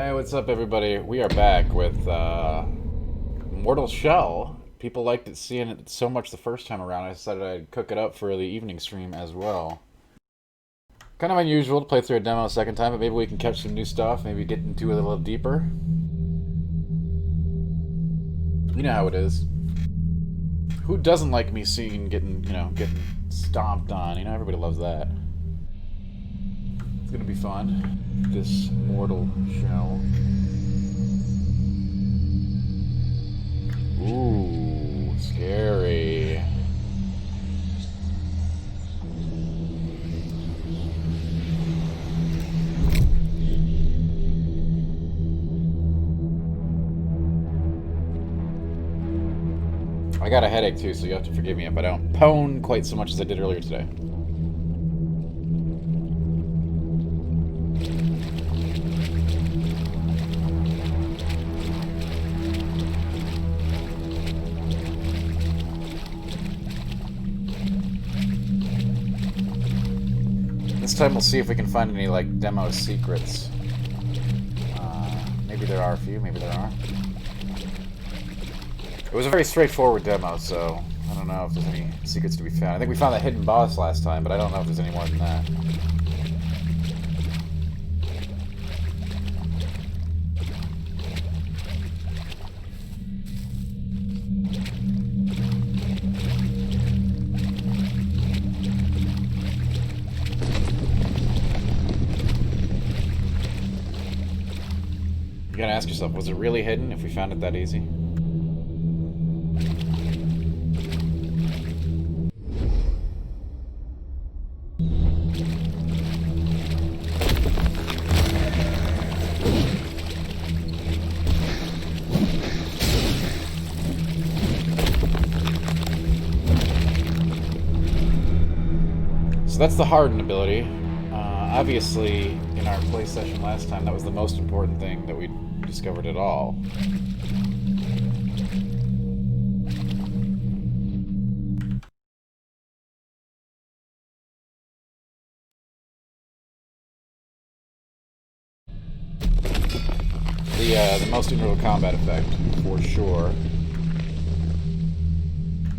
Hey, what's up, everybody? We are back with Mortal Shell. People liked it, seeing it so much the first time around, I decided I'd cook it up for the evening stream as well. Kind of unusual to play through a demo a second time, but maybe we can catch some new stuff, maybe get into it a little deeper. You know how it is. Who doesn't like me seeing getting stomped on? Everybody loves that. It's gonna be fun. This Mortal Shell. Ooh, scary. I got a headache too, so you have to forgive me if I don't pone quite so much as I did earlier today. This time we'll see if we can find any, like, demo secrets. Maybe there are a few, maybe there aren't. It was a very straightforward demo, so I don't know if there's any secrets to be found. I think we found that hidden boss last time, but I don't know if there's any more than that. You gotta ask yourself, was it really hidden if we found it that easy? So that's the hardened ability. Obviously, in our play session last time, that was the most important thing that we discovered at all. The most integral combat effect, for sure.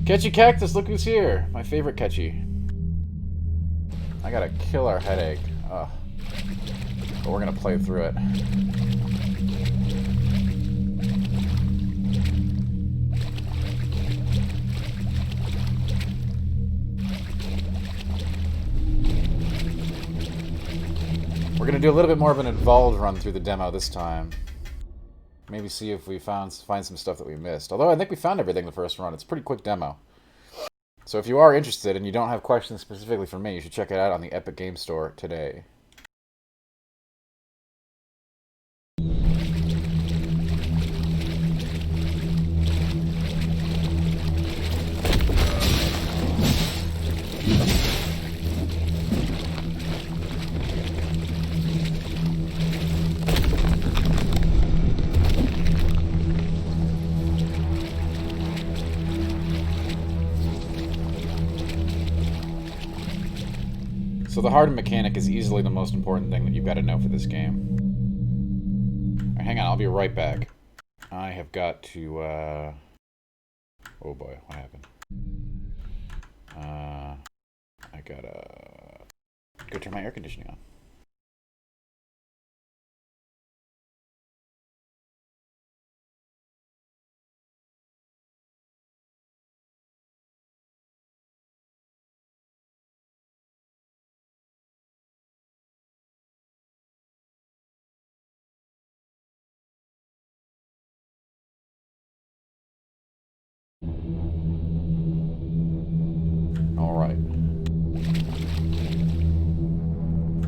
Catchy Cactus, look who's here! My favorite Catchy. I got a killer headache. Ugh. But we're gonna play through it. We're gonna do a little bit more of an involved run through the demo this time. Maybe see if we find some stuff that we missed. Although I think we found everything the first run. It's a pretty quick demo. So if you are interested and you don't have questions specifically for me, you should check it out on the Epic Game Store today. So the hardened mechanic is easily the most important thing that you've got to know for this game. Right, hang on, I'll be right back. I have got to, oh boy, what happened? I gotta go turn my air conditioning on. Alright.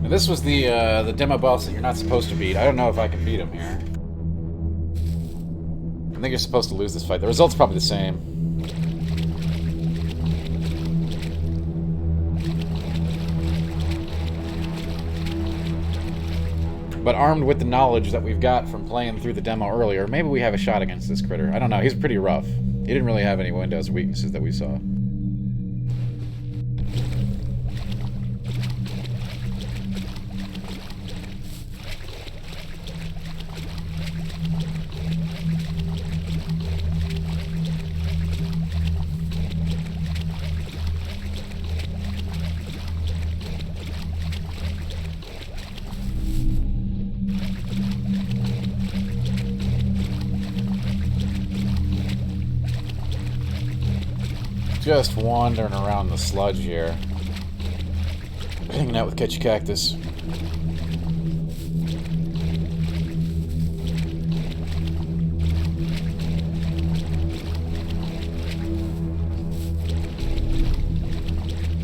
Now this was the demo boss that you're not supposed to beat. I don't know if I can beat him here. I think you're supposed to lose this fight. The result's probably the same. But armed with the knowledge that we've got from playing through the demo earlier, maybe we have a shot against this critter. I don't know, he's pretty rough. He didn't really have any windows or weaknesses that we saw. Just wandering around the sludge here. Hanging out with Catchy Cactus.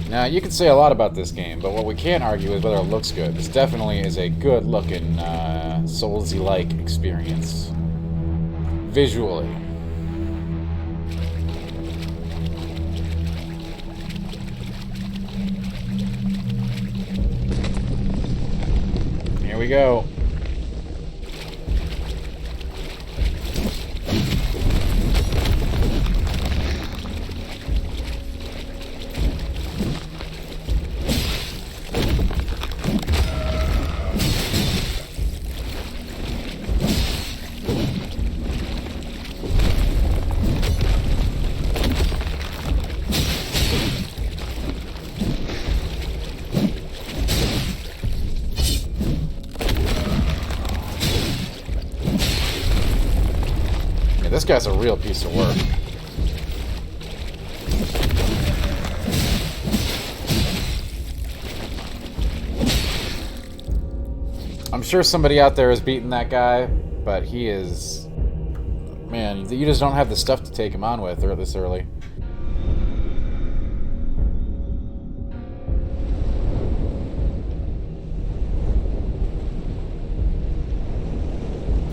Now, you can say a lot about this game, but what we can't argue is whether it looks good. This definitely is a good-looking, Soulsy-like experience. Visually. Here we go. This guy's a real piece of work. I'm sure somebody out there has beaten that guy, but he is... Man, you just don't have the stuff to take him on with this early.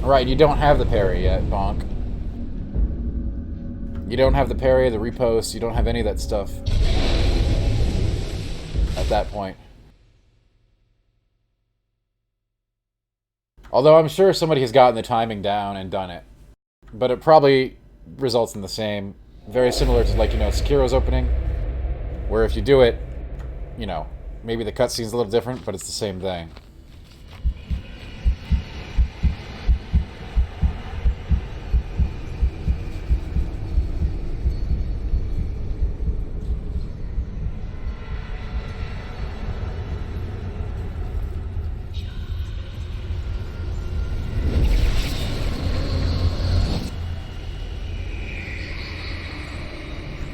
Right, you don't have the parry yet, Bonk. You don't have the parry, the repost, you don't have any of that stuff at that point. Although I'm sure somebody has gotten the timing down and done it. But it probably results in the same. Very similar to, like, you know, Sekiro's opening. Where if you do it, you know, maybe the cutscene's a little different, but it's the same thing.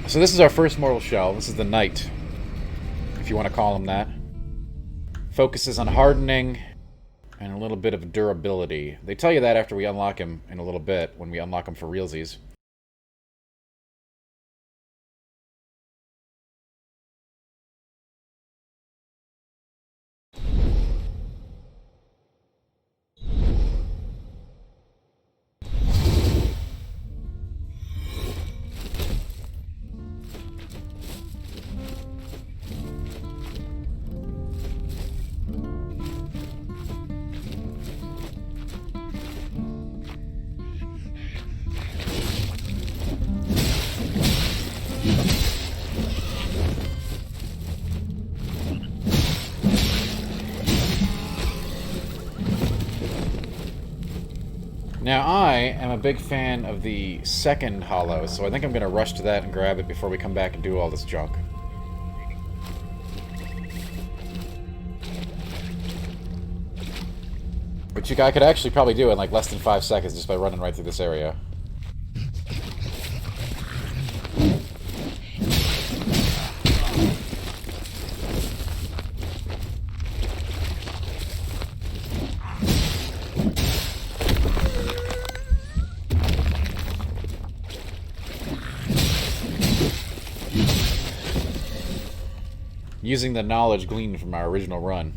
So this is our first mortal shell. This is the Knight, if you want to call him that. Focuses on hardening and a little bit of durability. They tell you that after we unlock him in a little bit, when we unlock him for realsies. Now, I am a big fan of the second hollow, so I think I'm going to rush to that and grab it before we come back and do all this junk. Which I could actually probably do in like less than 5 seconds just by running right through this area. Using the knowledge gleaned from our original run.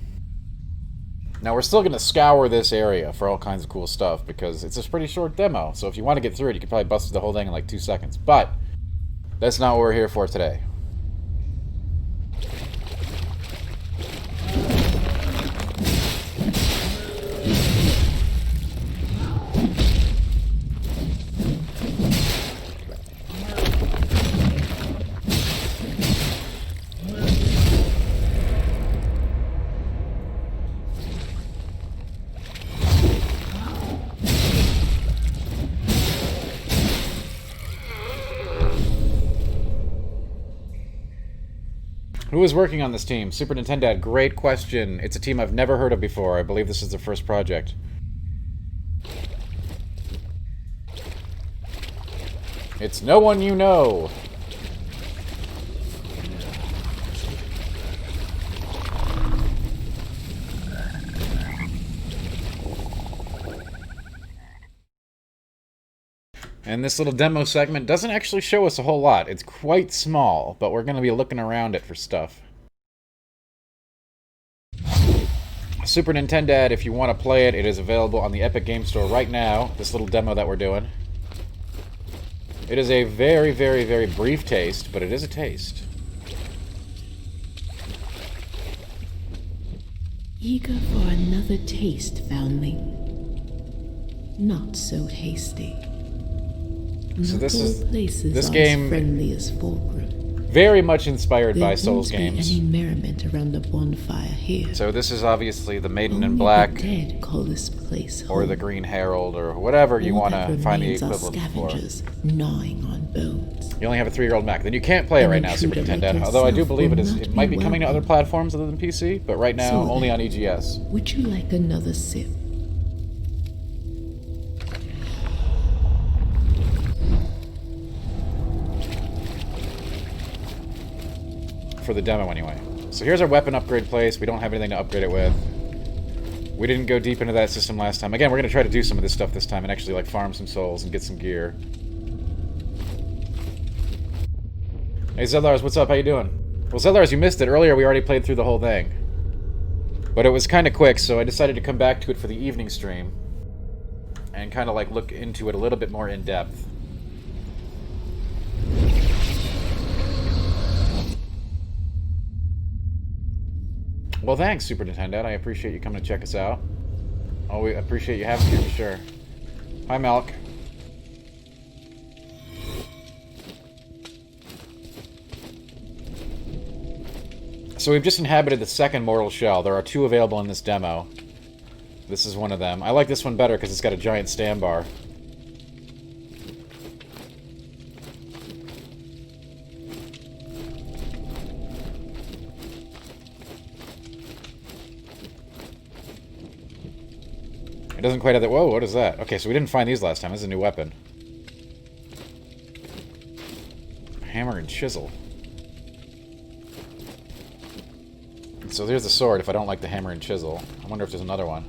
Now we're still going to scour this area for all kinds of cool stuff because it's a pretty short demo, so if you want to get through it, you can probably bust through the whole thing in like 2 seconds. But that's not what we're here for today. Who is working on this team? Super Nintendo, great question. It's a team I've never heard of before. I believe this is their first project. It's no one you know. And this little demo segment doesn't actually show us a whole lot. It's quite small, but we're going to be looking around it for stuff. Super Nintendo, if you want to play it, it is available on the Epic Game Store right now, this little demo that we're doing. It is a very, very, very brief taste, but it is a taste. Eager for another taste, foundling. Not so hasty. So Not all places this are game as friendly as Fulcrum. very much inspired by Souls There won't games. be any merriment around the bonfire here. So this is obviously the Maiden in Only Black, the dead call this place or home. the Green Herald, or whatever you All want that to find the remains are equivalent for. scavengers gnawing on bones. You only have a 3-year-old Mac. Then you can't play it An right now, Super intruder Nintendo. like Although I do yourself believe will it not might be be coming to other welcome. platforms other than PC, but right now So only then, on EGS. Would you like another sip? For the demo anyway. So here's our weapon upgrade place. We don't have anything to upgrade it with. We didn't go deep into that system last time. Again, we're going to try to do some of this stuff this time and actually like farm some souls and get some gear. Hey Zedlars, what's up? How you doing? Well, Zedlars, you missed it. Earlier we already played through the whole thing. But it was kind of quick, so I decided to come back to it for the evening stream. And kind of like look into it a little bit more in depth. Well, thanks, Super Nintendo. I appreciate you coming to check us out. Oh, we appreciate you having me, for sure. Hi, Malk. So we've just inhabited the second mortal shell. There are 2 available in this demo. This is one of them. I like this one better because it's got a giant stand bar. It doesn't quite have that. Whoa, what is that? Okay, so we didn't find these last time. This is a new weapon. Hammer and chisel. So there's the sword if I don't like the hammer and chisel. I wonder if there's another one.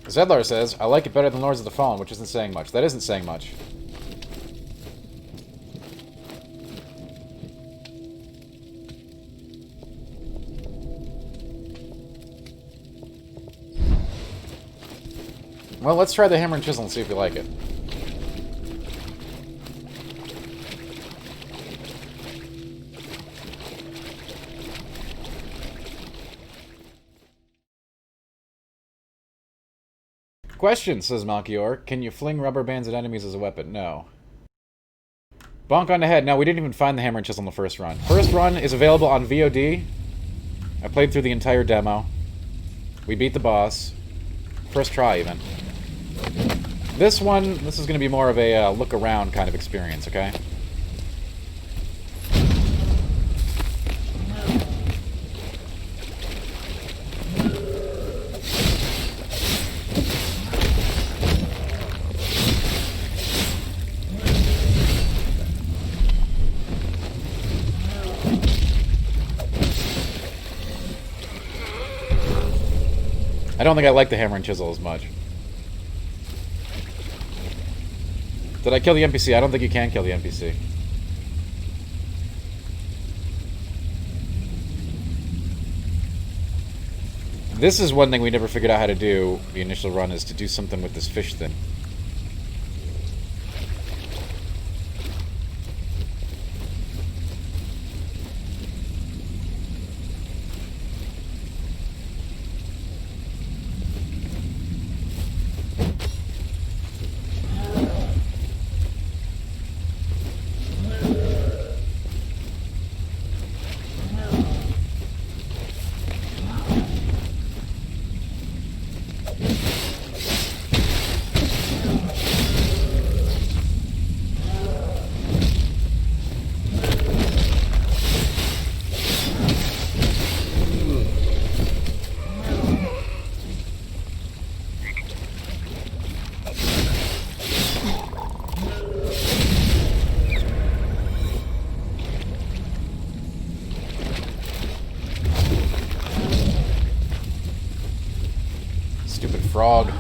Zedlar says, I like it better than Lords of the Fallen, which isn't saying much. That isn't saying much. Well, let's try the hammer and chisel and see if we like it. Question, says Malchior. Can you fling rubber bands at enemies as a weapon? No. Bonk on the head. No, we didn't even find the hammer and chisel in the first run. First run is available on VOD. I played through the entire demo. We beat the boss. First try, even. This one, this is going to be more of a look around kind of experience, okay? I don't think I like the hammer and chisel as much. Did I kill the NPC? I don't think you can kill the NPC. This is one thing we never figured out how to do, the initial run, is to do something with this fish thing. frog.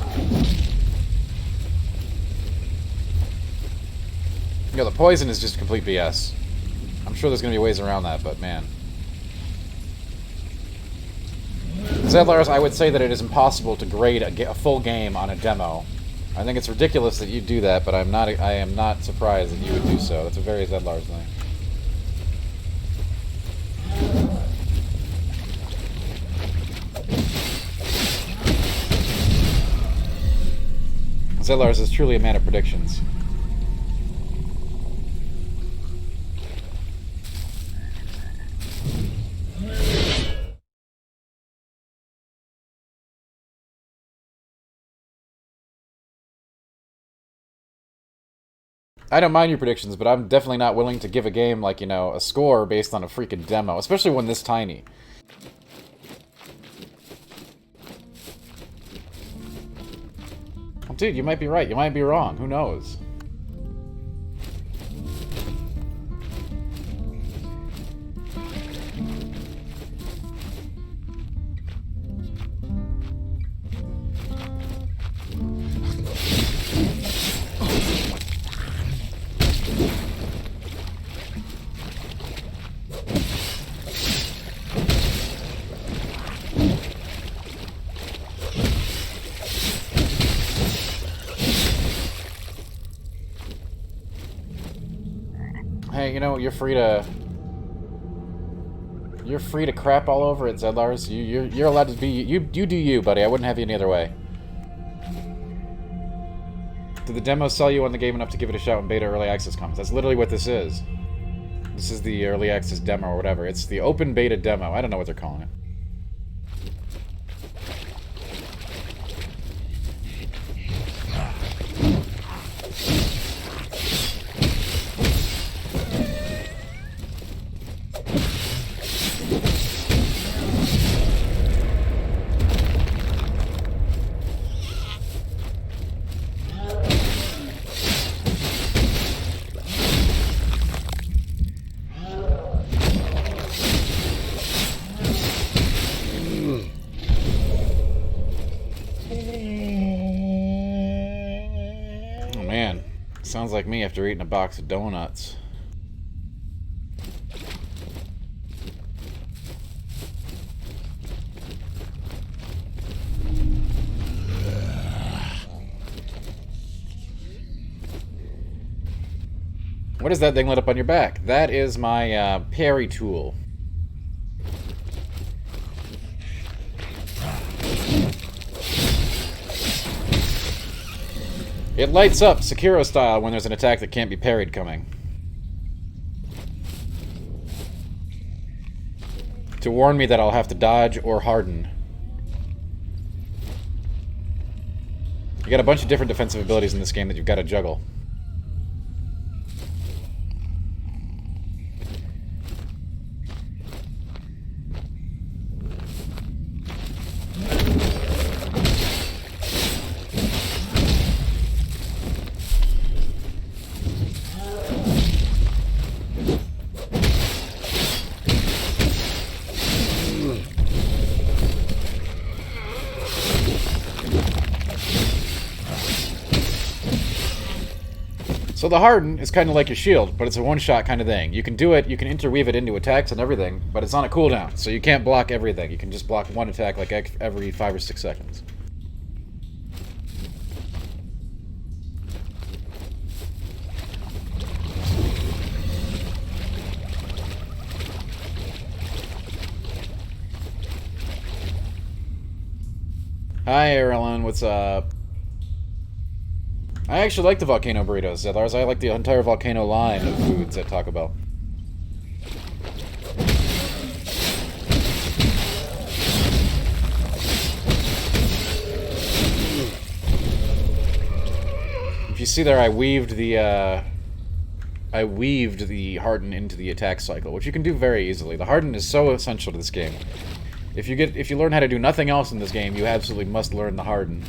Yo, the poison is just complete BS. I'm sure there's gonna be ways around that, but man. Zedlars, I would say that it is impossible to grade a full game on a demo. I think it's ridiculous that you do that, but I am not surprised that you would do so. That's a very Zedlars thing. Zedlars is truly a man of predictions. I don't mind your predictions, but I'm definitely not willing to give a game, like, you know, a score based on a freaking demo, especially one this tiny. Well, dude, you might be right, you might be wrong, who knows? Hey, you know, you're free to crap all over it, Zedlars. You're allowed to be you do you, buddy. I wouldn't have you any other way. Did the demo sell you on the game enough to give it a shot when beta early access comes? That's literally what this is. This is the early access demo or whatever. It's the open beta demo. I don't know what they're calling it. Sounds like me after eating a box of donuts. What is that thing lit up on your back? That is my parry tool. It lights up Sekiro style when there's an attack that can't be parried coming. To warn me that I'll have to dodge or harden. You got a bunch of different defensive abilities in this game that you've got to juggle. So the Harden is kind of like your shield, but it's a one-shot kind of thing. You can do it, you can interweave it into attacks and everything, but it's on a cooldown, so you can't block everything. You can just block one attack like every 5 or 6 seconds. Hi, Erlen, what's up? I actually like the volcano burritos, Zedlars. I like the entire volcano line of foods at Taco Bell. If you see there, I weaved the Harden into the attack cycle, which you can do very easily. The Harden is so essential to this game. If you learn how to do nothing else in this game, you absolutely must learn the Harden.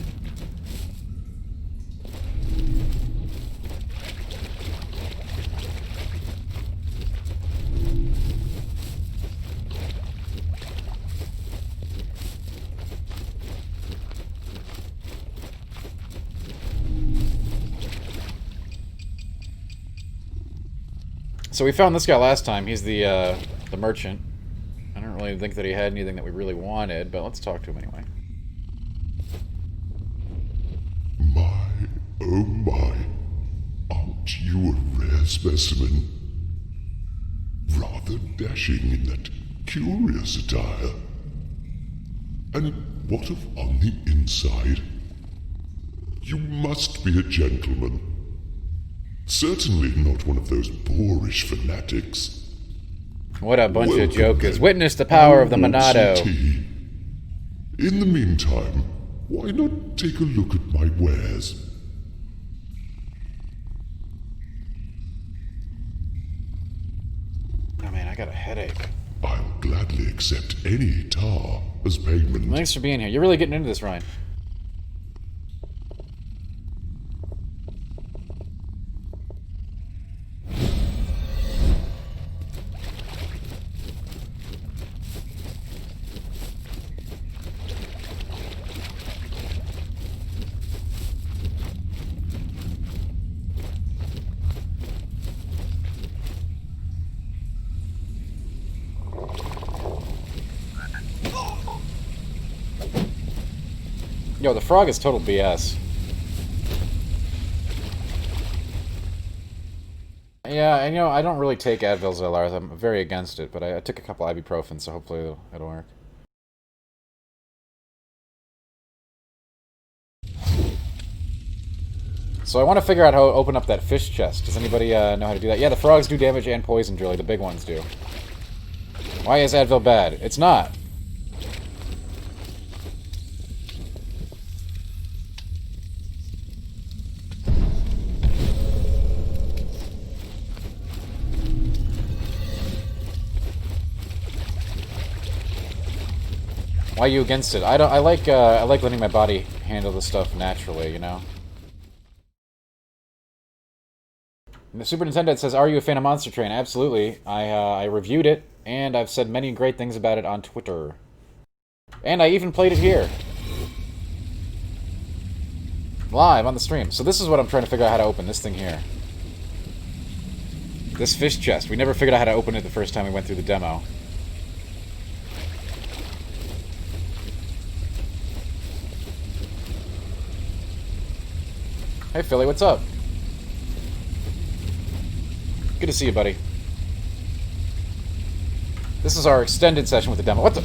So we found this guy last time. He's the merchant. I don't really think that he had anything that we really wanted, but let's talk to him anyway. My, oh my, aren't you a rare specimen? Rather dashing in that curious attire. And what of on the inside? You must be a gentleman. Certainly not one of those boorish fanatics. What a bunch Welcome, of jokers. then. Witness the power of the I want some Monado. tea. In the meantime, why not take a look at my wares? Oh man, I got a headache. I'll gladly accept any tar as payment. Thanks for being here. You're really getting into this, Ryan. Yo, the frog is total BS. Yeah, and I don't really take Advil Zellars. I'm very against it, but I took a couple ibuprofen, so hopefully it'll work. So I want to figure out how to open up that fish chest. Does anybody know how to do that? Yeah, the frogs do damage and poison, Julie. The big ones do. Why is Advil bad? It's not. Why are you against it? I like letting my body handle the stuff naturally, you know? And the Super Nintendo says, "Are you a fan of Monster Train?" Absolutely. I reviewed it, and I've said many great things about it on Twitter. And I even played it here. Live on the stream. So this is what I'm trying to figure out how to open, this thing here. This fish chest. We never figured out how to open it the first time we went through the demo. Hey Philly, what's up? Good to see you, buddy. This is our extended session with the demo. What the?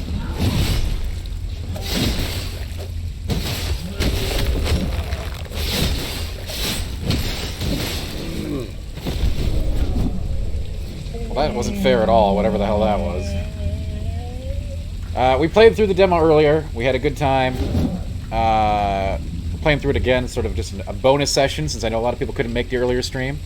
Well, that wasn't fair at all, whatever the hell that was. We played through the demo earlier. We had a good time. Playing through it again, sort of just a bonus session, since I know a lot of people couldn't make the earlier stream.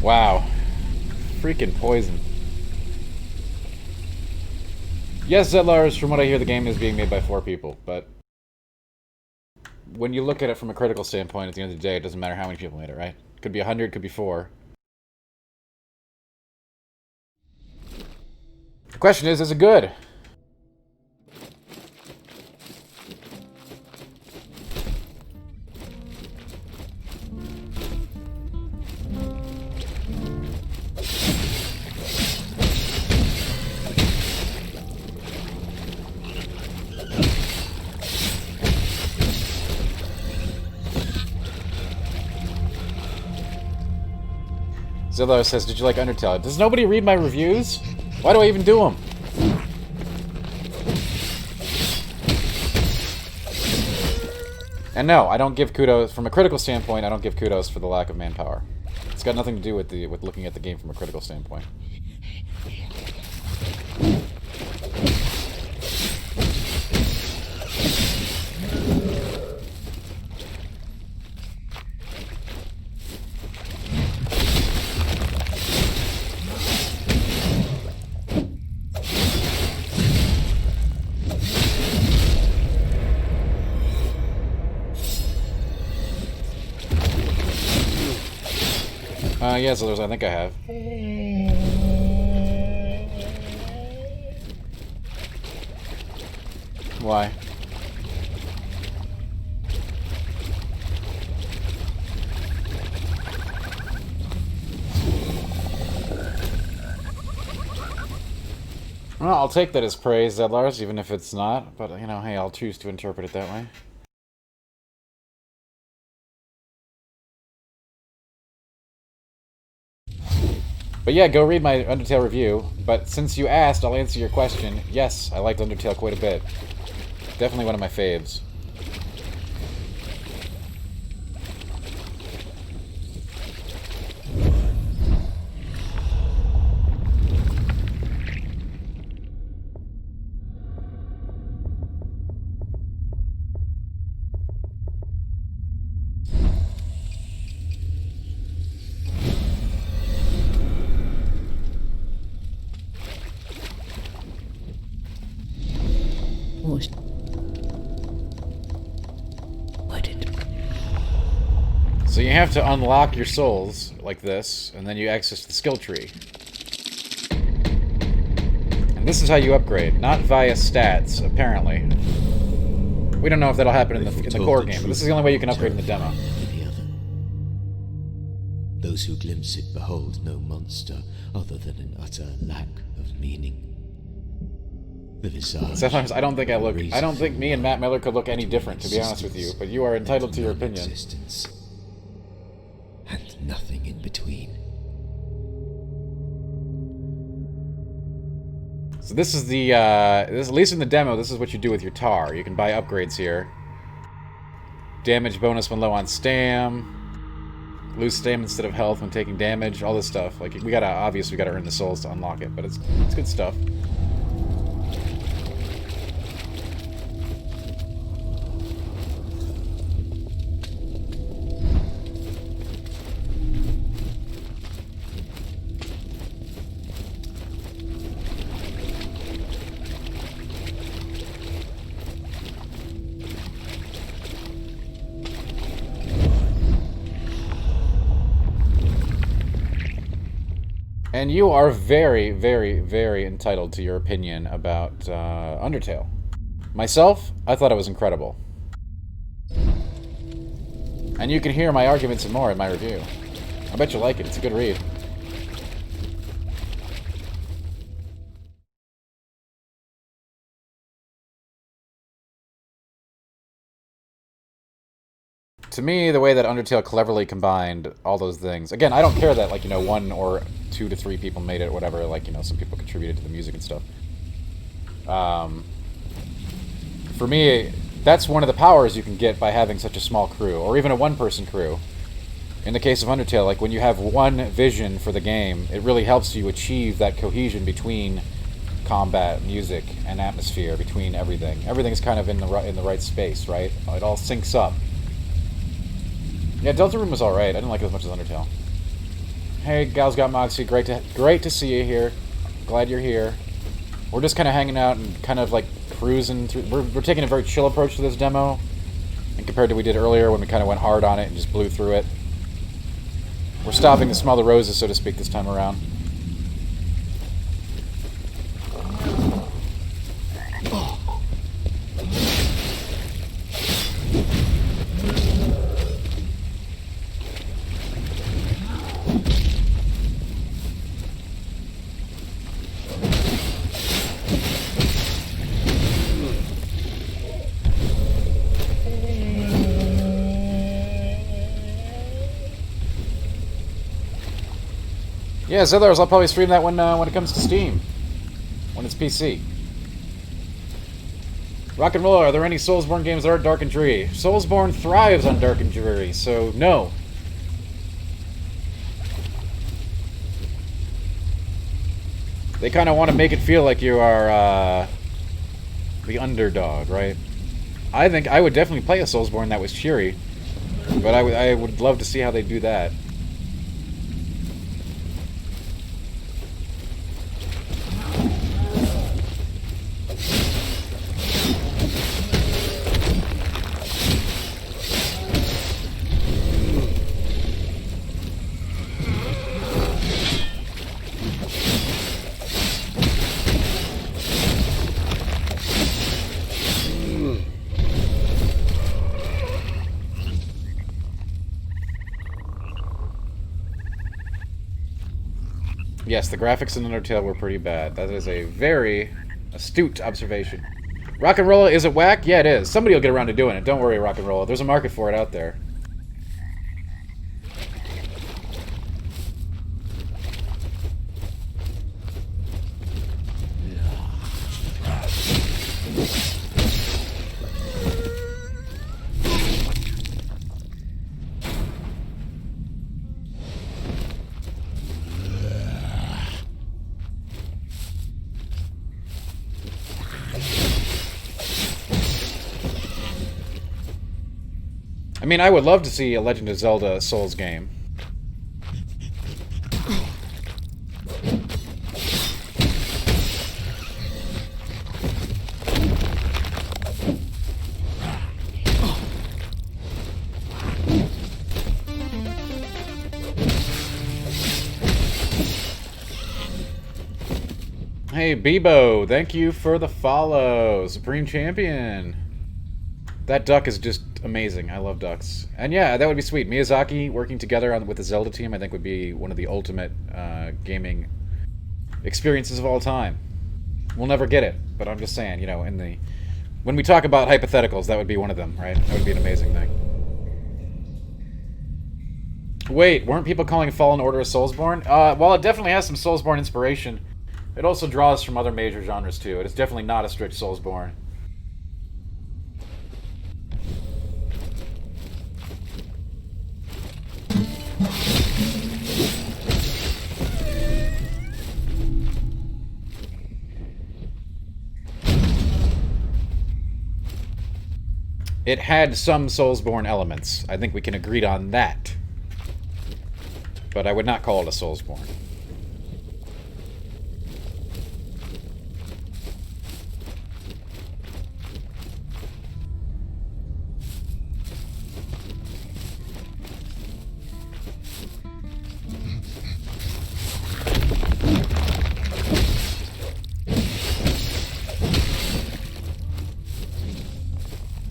Wow. Freaking poison. Yes, Zedlars, from what I hear, the game is being made by 4 people, but when you look at it from a critical standpoint, at the end of the day, it doesn't matter how many people made it, right? Could be 100, could be 4. The question is it good? Zillow says, "Did you like Undertale?" Does nobody read my reviews? Why do I even do them? And no, I don't give kudos, from a critical standpoint, I don't give kudos for the lack of manpower. It's got nothing to do with looking at the game from a critical standpoint. Yeah, so I think I have. Why? Well, I'll take that as praise, Zedlars, even if it's not. But, you know, hey, I'll choose to interpret it that way. But yeah, go read my Undertale review. But since you asked, I'll answer your question. Yes, I liked Undertale quite a bit. Definitely one of my faves. So you have to unlock your souls like this, and then you access the skill tree. And this is how you upgrade, not via stats, apparently. We don't know if that'll happen in the core game, but this is the only way you can upgrade in the demo. Those who glimpse it behold no monster other than an utter lack of meaning. The visage. Sometimes I don't think me and Matt Miller could look any different, to be honest with you, but you are entitled to your opinion. And nothing in between. So this is the, at least in the demo, this is what you do with your tar. You can buy upgrades here. Damage bonus when low on stam. Lose stam instead of health when taking damage. All this stuff. Like, we gotta earn the souls to unlock it, but it's good stuff. And you are very, very, very entitled to your opinion about Undertale. Myself, I thought it was incredible. And you can hear my arguments and more in my review. I bet you like it. It's a good read. To me, the way that Undertale cleverly combined all those things... Again, I don't care that, like, you know, 1 or 2 to 3 people made it, whatever. Like, you know, some people contributed to the music and stuff. For me, that's one of the powers you can get by having such a small crew, or even a one-person crew. In the case of Undertale, like, when you have one vision for the game, it really helps you achieve that cohesion between combat, music, and atmosphere, between everything. Everything is kind of in the right space, right? It all syncs up. Yeah, Deltarune was alright. I didn't like it as much as Undertale. Hey, Gals Got Moxie. Great to see you here. Glad you're here. We're just kind of hanging out and kind of, like, cruising through... We're taking a very chill approach to this demo. And compared to what we did earlier when we kind of went hard on it and just blew through it. We're stopping to smell the roses, so to speak, this time around. Yeah, Zethars, I'll probably stream that when it comes to Steam. When it's PC. Rock and Roller, are there any Soulsborne games that are dark and dreary? Soulsborne thrives on dark and dreary, so no. They kind of want to make it feel like you are the underdog, right? I think I would definitely play a Soulsborne that was cheery, but I would love to see how they do that. Yes, the graphics in Undertale were pretty bad. That is a very astute observation. Rock and Rolla, is it whack? Yeah, it is. Somebody will get around to doing it. Don't worry, Rock and Rolla. There's a market for it out there. I mean, I would love to see a Legend of Zelda Souls game. Hey, Bebo, thank you for the follow. Supreme Champion. That duck is just amazing. I love ducks. And yeah, that would be sweet. Miyazaki working together with the Zelda team, I think, would be one of the ultimate gaming experiences of all time. We'll never get it, but I'm just saying, you know, when we talk about hypotheticals, that would be one of them, right? That would be an amazing thing. Wait, weren't people calling Fallen Order a Soulsborne? Well, it definitely has some Soulsborne inspiration. It also draws from other major genres, too. It is definitely not a strict Soulsborne. It had some Soulsborne elements. I think we can agree on that. But I would not call it a Soulsborne.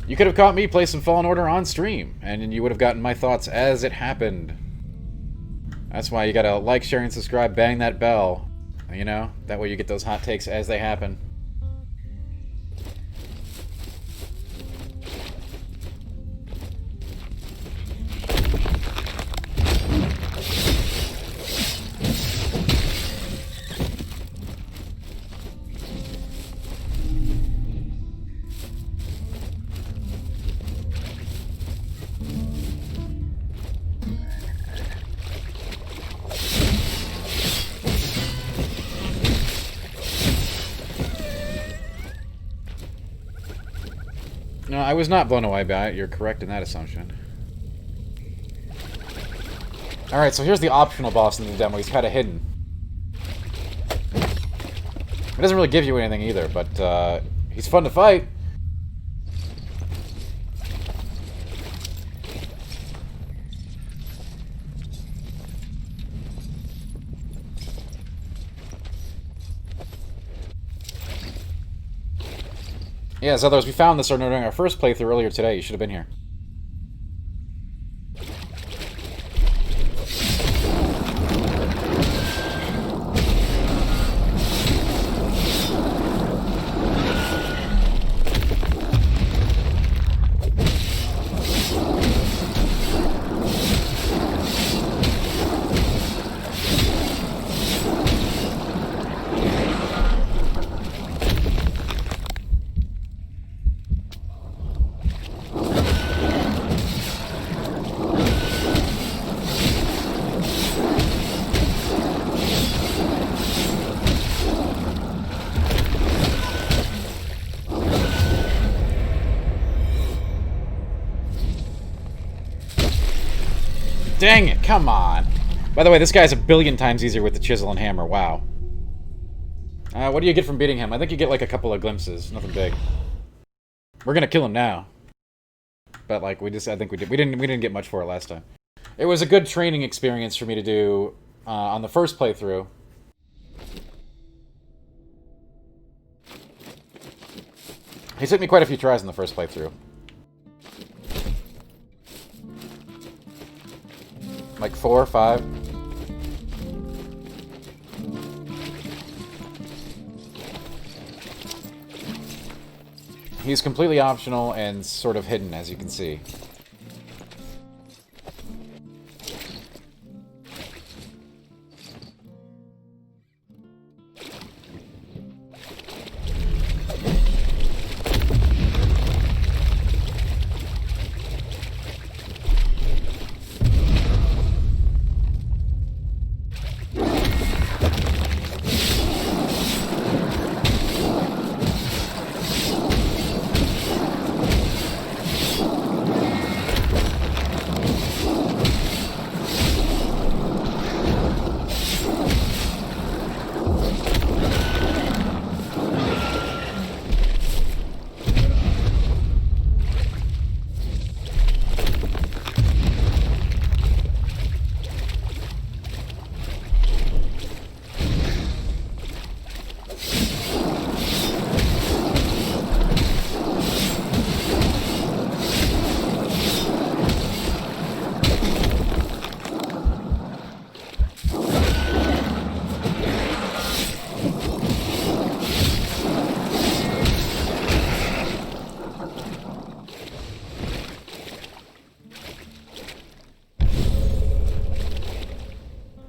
You could have caught me play some Fallen Order on stream, and you would have gotten my thoughts as it happened. That's why you gotta like, share, and subscribe, bang that bell. You know? That way you get those hot takes as they happen. No, I was not blown away by it. You're correct in that assumption. Alright, so here's the optional boss in the demo. He's kind of hidden. It doesn't really give you anything either, but he's fun to fight. Yeah, Zeldos, we found this during our first playthrough earlier today. You should have been here. Dang it, come on. By the way, this guy's a billion times easier with the chisel and hammer, wow. What do you get from beating him? I think you get like a couple of glimpses, nothing big. We're gonna kill him now. But like, I think we didn't get much for it last time. It was a good training experience for me to do on the first playthrough. He took me quite a few tries in the first playthrough. Like 4 or 5. He's completely optional and sort of hidden, as you can see.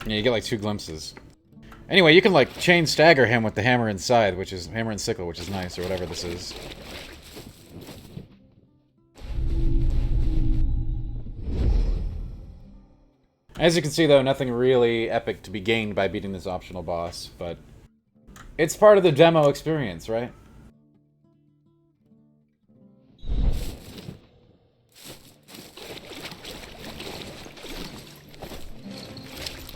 Yeah, you get like 2 glimpses. Anyway, you can like chain stagger him with the hammer inside, which is hammer and sickle, which is nice, or whatever this is. As you can see, though, nothing really epic to be gained by beating this optional boss, but it's part of the demo experience, right?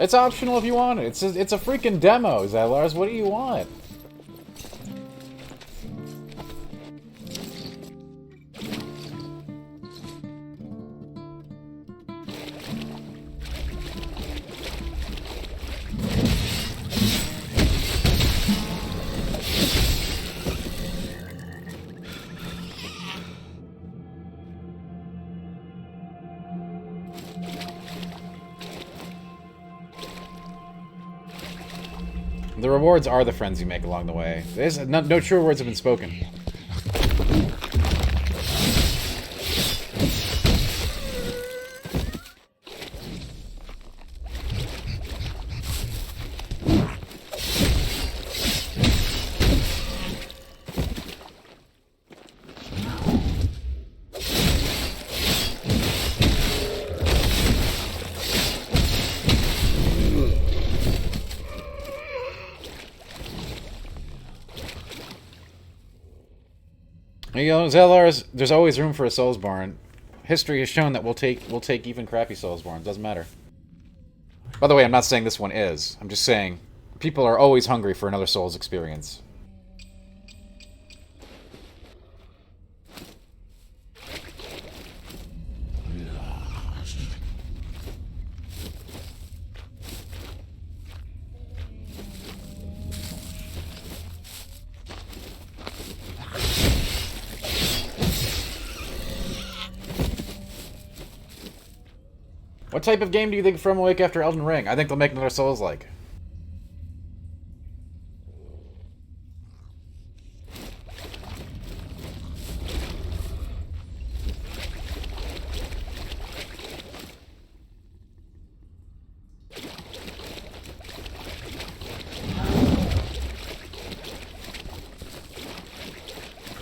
It's optional if you want it. It's a freaking demo, Zylars. What do you want? The rewards are the friends you make along the way. No true words have been spoken. You know, Zellars, there's always room for a Soulsborne. History has shown that we'll take even crappy Soulsborns. Doesn't matter. By the way, I'm not saying this one is. I'm just saying people are always hungry for another Souls experience. What type of game do you think From Awake after Elden Ring? I think they'll make another Souls-like.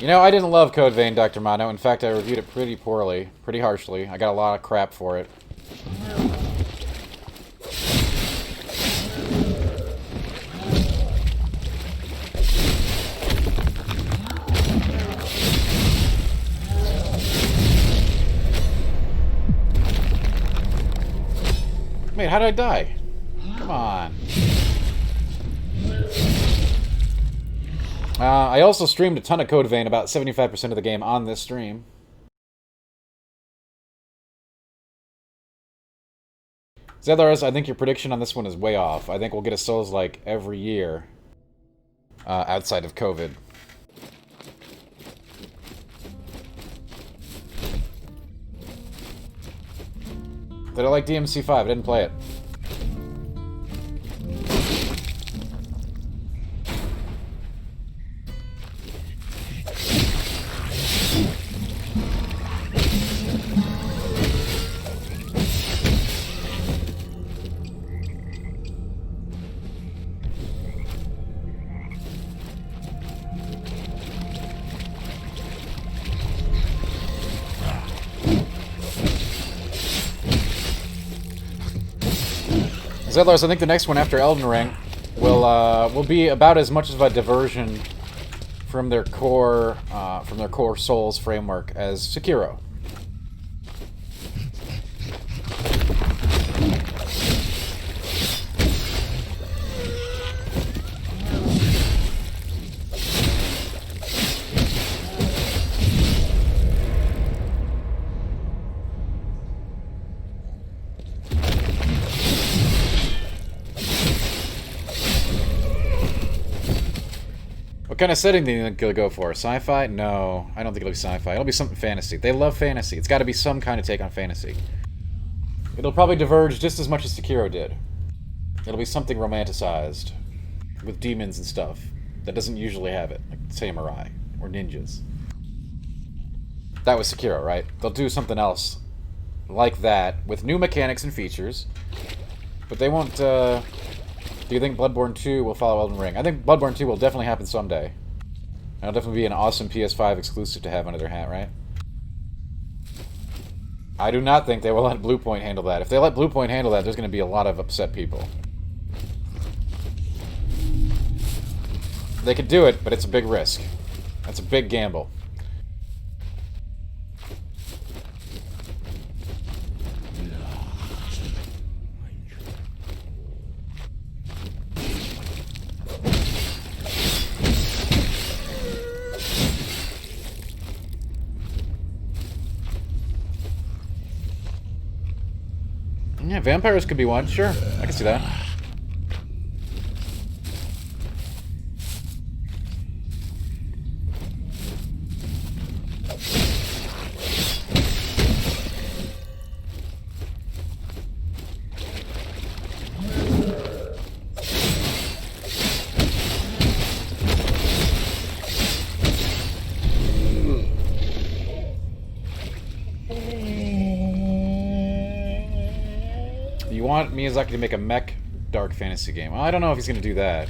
You know, I didn't love Code Vein, Dr. Mono. In fact, I reviewed it pretty poorly, pretty harshly. I got a lot of crap for it. Wait, how did I die? Come on. I also streamed a ton of Code Vein, about 75% of the game on this stream. Zedlars, I think your prediction on this one is way off. I think we'll get a Souls-like every year, outside of COVID. Did I like DMC5? I didn't play it. Zedlars, I think the next one after Elden Ring will be about as much of a diversion from their core Souls framework as Sekiro. What kind of setting do you think it'll go for? Sci-fi? No, I don't think it'll be sci-fi. It'll be something fantasy. They love fantasy. It's got to be some kind of take on fantasy. It'll probably diverge just as much as Sekiro did. It'll be something romanticized, with demons and stuff, that doesn't usually have it, like samurai, or ninjas. That was Sekiro, right? They'll do something else like that, with new mechanics and features, but they won't, Do you think Bloodborne 2 will follow Elden Ring? I think Bloodborne 2 will definitely happen someday. It'll definitely be an awesome PS5 exclusive to have under their hat, right? I do not think they will let Bluepoint handle that. If they let Bluepoint handle that, there's going to be a lot of upset people. They could do it, but it's a big risk. That's a big gamble. Yeah, vampires could be one. Sure, I can see that. You want Miyazaki to make a mech dark fantasy game. Well, I don't know if he's going to do that.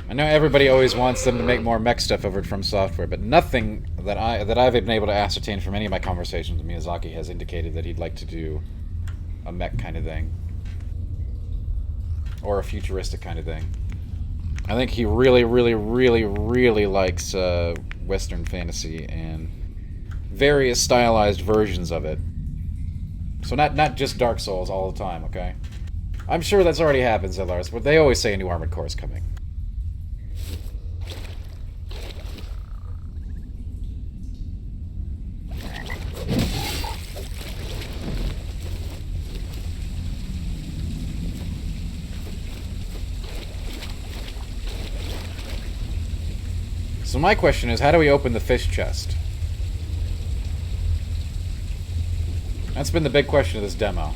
I know everybody always wants them to make more mech stuff over From Software, but nothing that I've been able to ascertain from any of my conversations with Miyazaki has indicated that he'd like to do a mech kind of thing. Or a futuristic kind of thing. I think he really, really, really, really likes Western fantasy and various stylized versions of it. So not just Dark Souls all the time, okay? I'm sure that's already happened, said Lars, but they always say a new Armored Core is coming. So my question is, how do we open the fish chest? That's been the big question of this demo.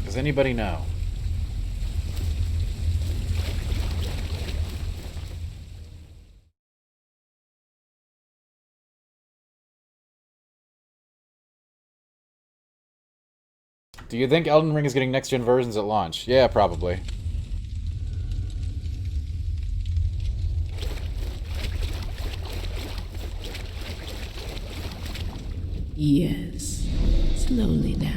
Does anybody know? Do you think Elden Ring is getting next-gen versions at launch? Yeah, probably. Yes. slowly now.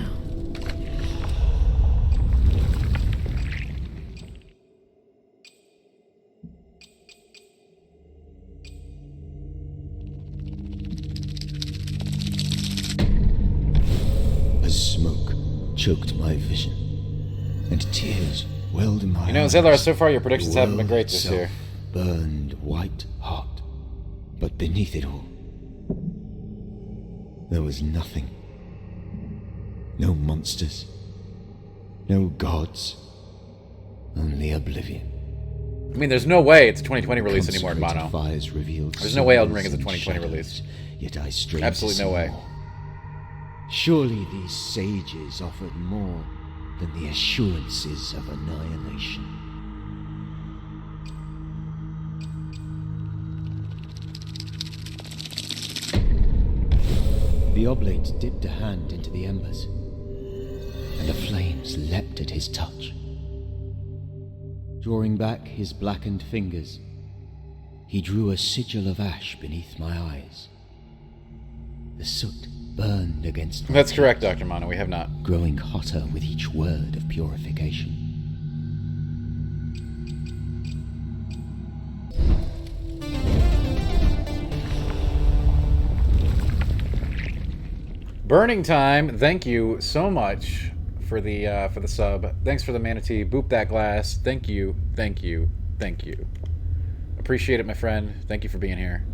As smoke choked my vision, and tears welled in my eyes. You know, Zedlar, so far your predictions the haven't been world great this year. itself burned white hot, but beneath it all, there was nothing. No monsters, no gods, only oblivion. I mean, there's no way it's a 2020 release anymore in Consecrated Mono. fires revealed There's no way Elden souls Ring is a and 2020 shadows, release. Yet I strained Absolutely to no see way. more. Surely these sages offered more than the assurances of annihilation. The oblate dipped a hand into the embers, and the flames leapt at his touch. Drawing back his blackened fingers, he drew a sigil of ash beneath my eyes. The soot burned against my That's correct, cheeks, Dr. Mono. We have not. growing hotter with each word of purification. Burning Time, thank you so much for the sub. Thanks for the manatee. Boop that glass. Thank you, thank you, thank you. Appreciate it, my friend. Thank you for being here.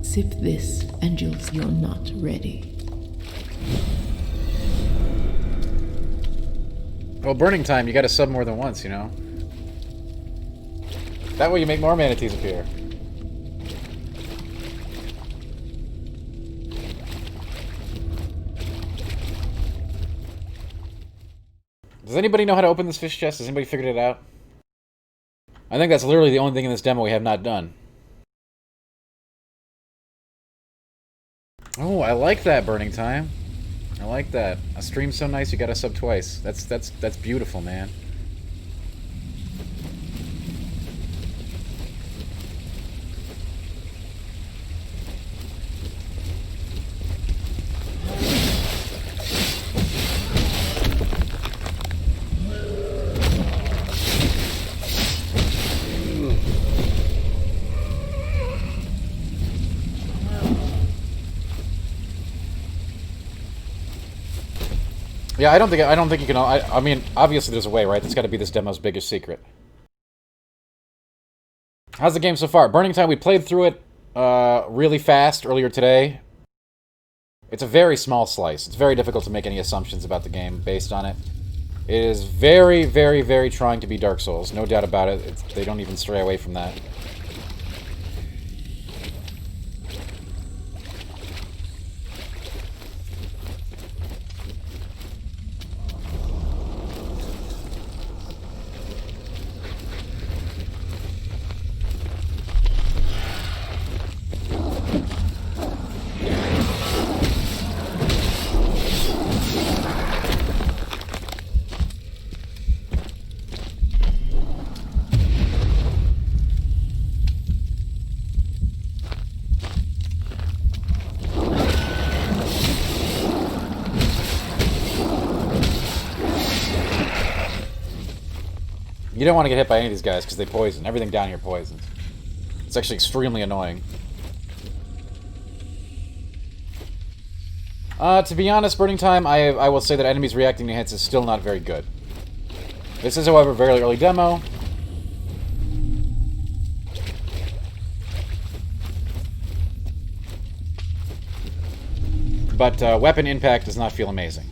Sip this, and you're not ready. Well, Burning Time, you gotta sub more than once, you know? That way you make more manatees appear. Does anybody know how to open this fish chest? Has anybody figured it out? I think that's literally the only thing in this demo we have not done. Oh, I like that, Burning Time. I like that. A stream so nice you gotta sub twice. That's beautiful, man. Yeah, I don't think you can. I mean, obviously there's a way, right? That's got to be this demo's biggest secret. How's the game so far? Burning Time, we played through it really fast earlier today. It's a very small slice. It's very difficult to make any assumptions about the game based on it. It is very, very, very trying to be Dark Souls. No doubt about it. They don't even stray away from that. You don't want to get hit by any of these guys because they poison. Everything down here poisons. It's actually extremely annoying. To be honest, Burning Time, I will say that enemies reacting to hits is still not very good. This is, however, a very early demo. But weapon impact does not feel amazing.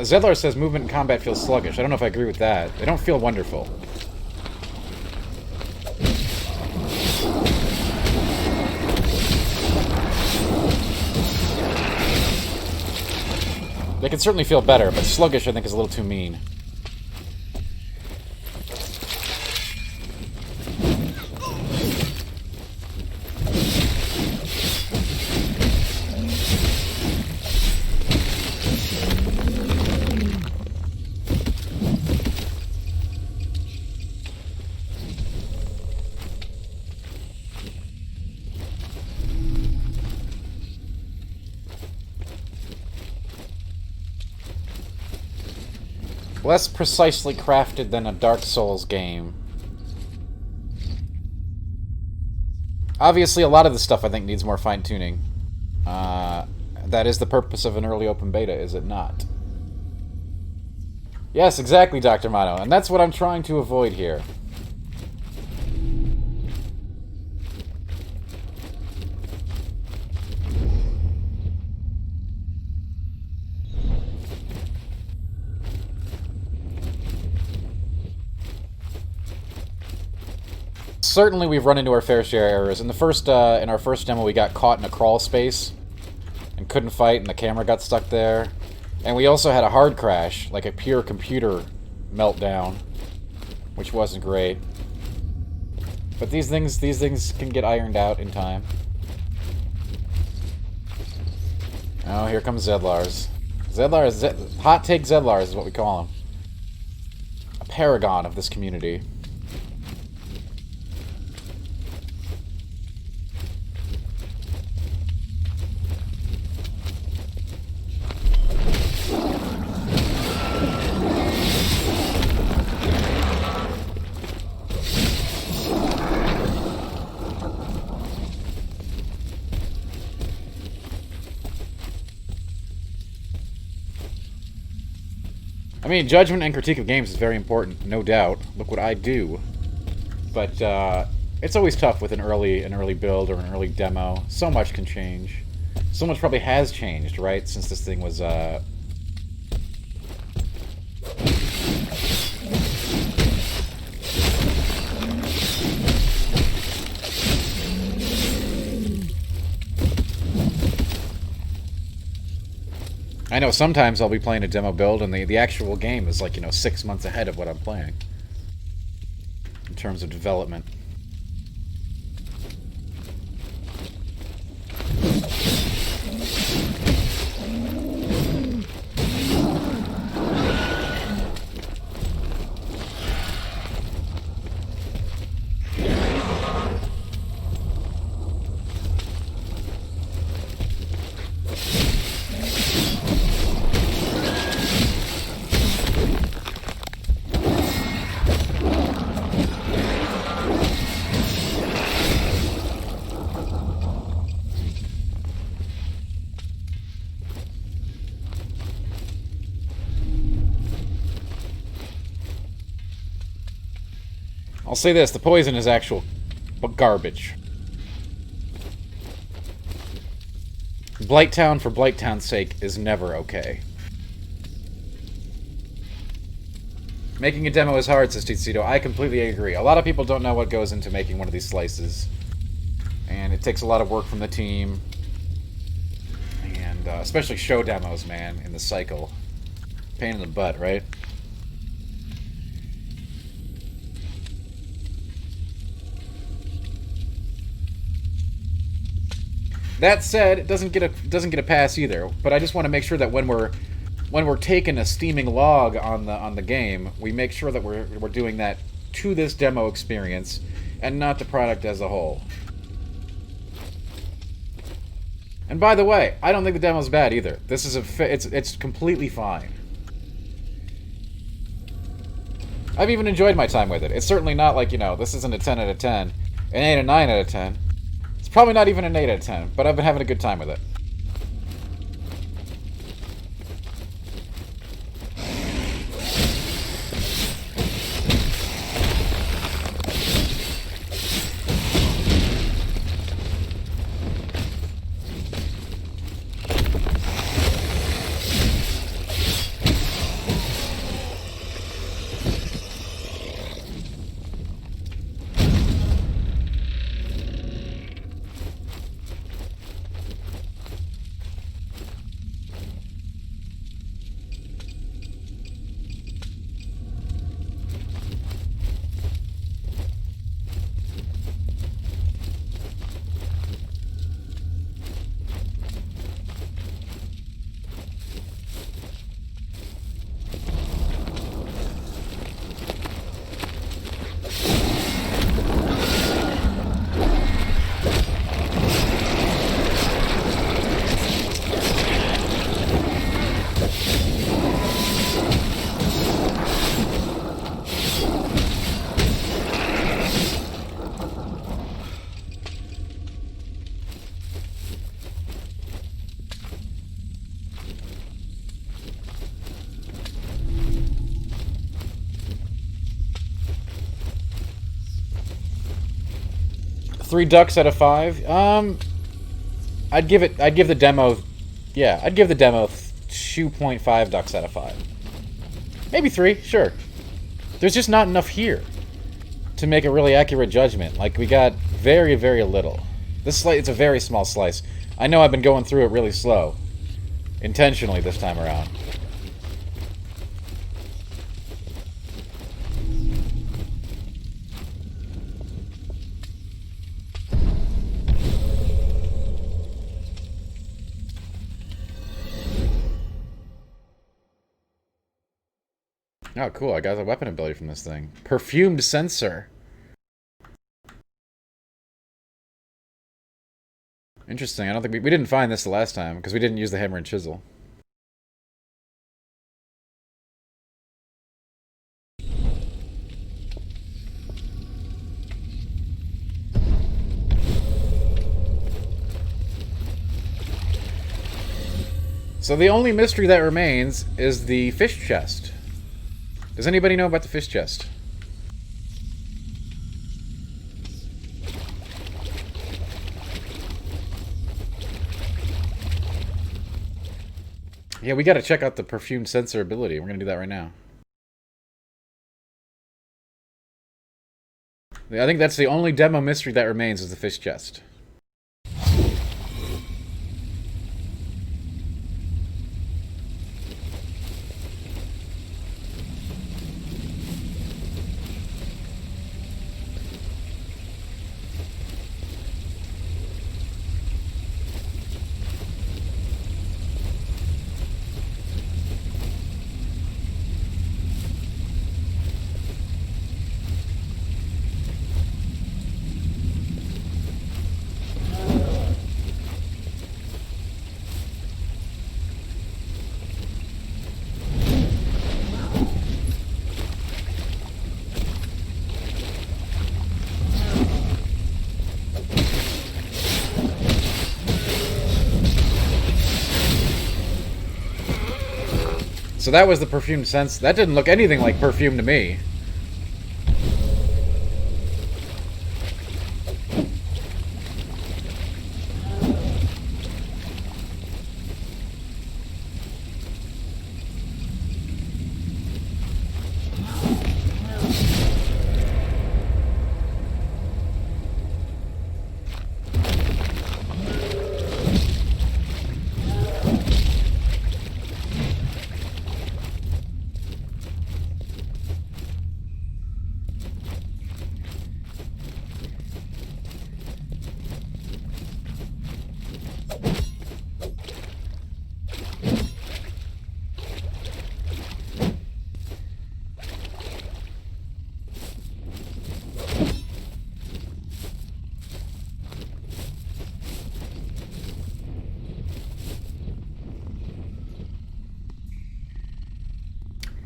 Zedlar says movement and combat feels sluggish. I don't know if I agree with that. They don't feel wonderful. They can certainly feel better, but sluggish I think is a little too mean. Less precisely crafted than a Dark Souls game. Obviously, a lot of the stuff I think needs more fine-tuning. That is the purpose of an early open beta, is it not? Yes, exactly, Dr. Mano, and that's what I'm trying to avoid here. Certainly we've run into our fair share of errors. In our first demo, we got caught in a crawl space and couldn't fight, and the camera got stuck there. And we also had a hard crash, like a pure computer meltdown, which wasn't great. But these things can get ironed out in time. Oh, here comes Zedlars. Hot Take Zedlars is what we call him. A paragon of this community. I mean, judgment and critique of games is very important, no doubt. Look what I do. But it's always tough with an early build or an early demo. So much can change. So much probably has changed, right? Since this thing was I know sometimes I'll be playing a demo build and the actual game is like, 6 months ahead of what I'm playing. In terms of development. I'll say this, the poison is actual garbage. Blighttown for Blighttown's sake is never okay. Making a demo is hard, says Titsito. I completely agree. A lot of people don't know what goes into making one of these slices. And it takes a lot of work from the team. And especially show demos, man, in the cycle. Pain in the butt, right? That said, it doesn't get a pass either. But I just want to make sure that when we're taking a steaming log on the game, we make sure that we're doing that to this demo experience and not the product as a whole. And by the way, I don't think the demo's bad either. This is it's completely fine. I've even enjoyed my time with it. It's certainly not like, this isn't a 10 out of 10, an 8 or 9 out of 10. It's probably not even an 8 out of 10, but I've been having a good time with it. 3 ducks out of 5. I'd give the demo, yeah, I'd give the demo 2.5 ducks out of 5. Maybe 3, sure. There's just not enough here to make a really accurate judgment. Like, we got very, very little. This it's a very small slice. I know I've been going through it really slow. Intentionally this time around. Oh, cool. I got the weapon ability from this thing. Perfumed sensor. Interesting. I don't think we didn't find this the last time because we didn't use the hammer and chisel. So the only mystery that remains is the fish chest. Does anybody know about the fish chest? Yeah, we gotta check out the perfume sensor ability. We're gonna do that right now. I think that's the only demo mystery that remains is the fish chest. So that was the perfume sense. That didn't look anything like perfume to me.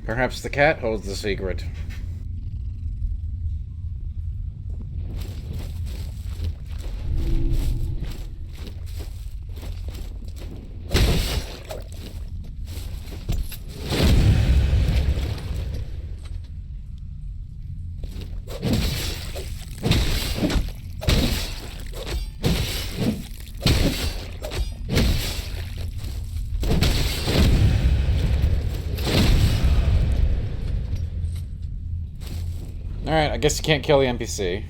Perhaps the cat holds the secret. Alright, I guess you can't kill the NPC.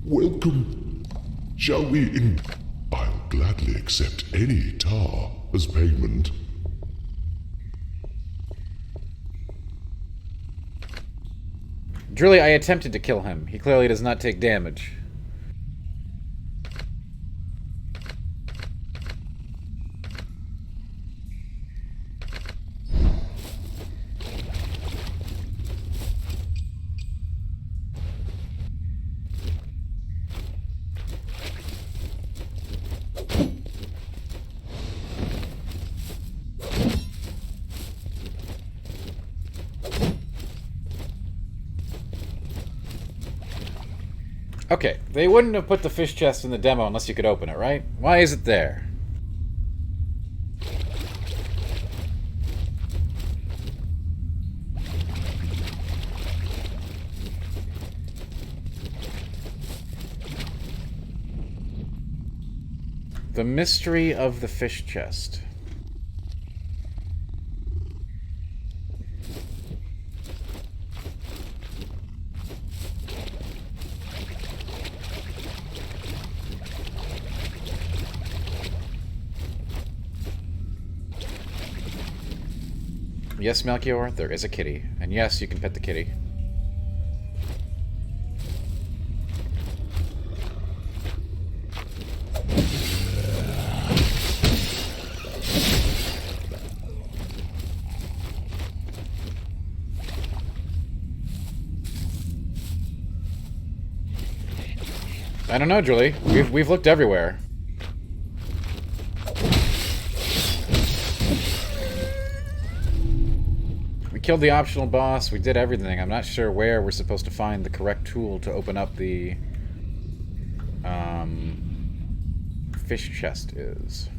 Welcome. Shall we I'll gladly accept any tar as payment. Truly, I attempted to kill him. He clearly does not take damage. Okay, they wouldn't have put the fish chest in the demo unless you could open it, right? Why is it there? The mystery of the fish chest. Yes, Melchior, there is a kitty. And yes, you can pet the kitty. I don't know, Julie. We've looked everywhere. We killed the optional boss. We did everything. I'm not sure where we're supposed to find the correct tool to open up the fish chest is.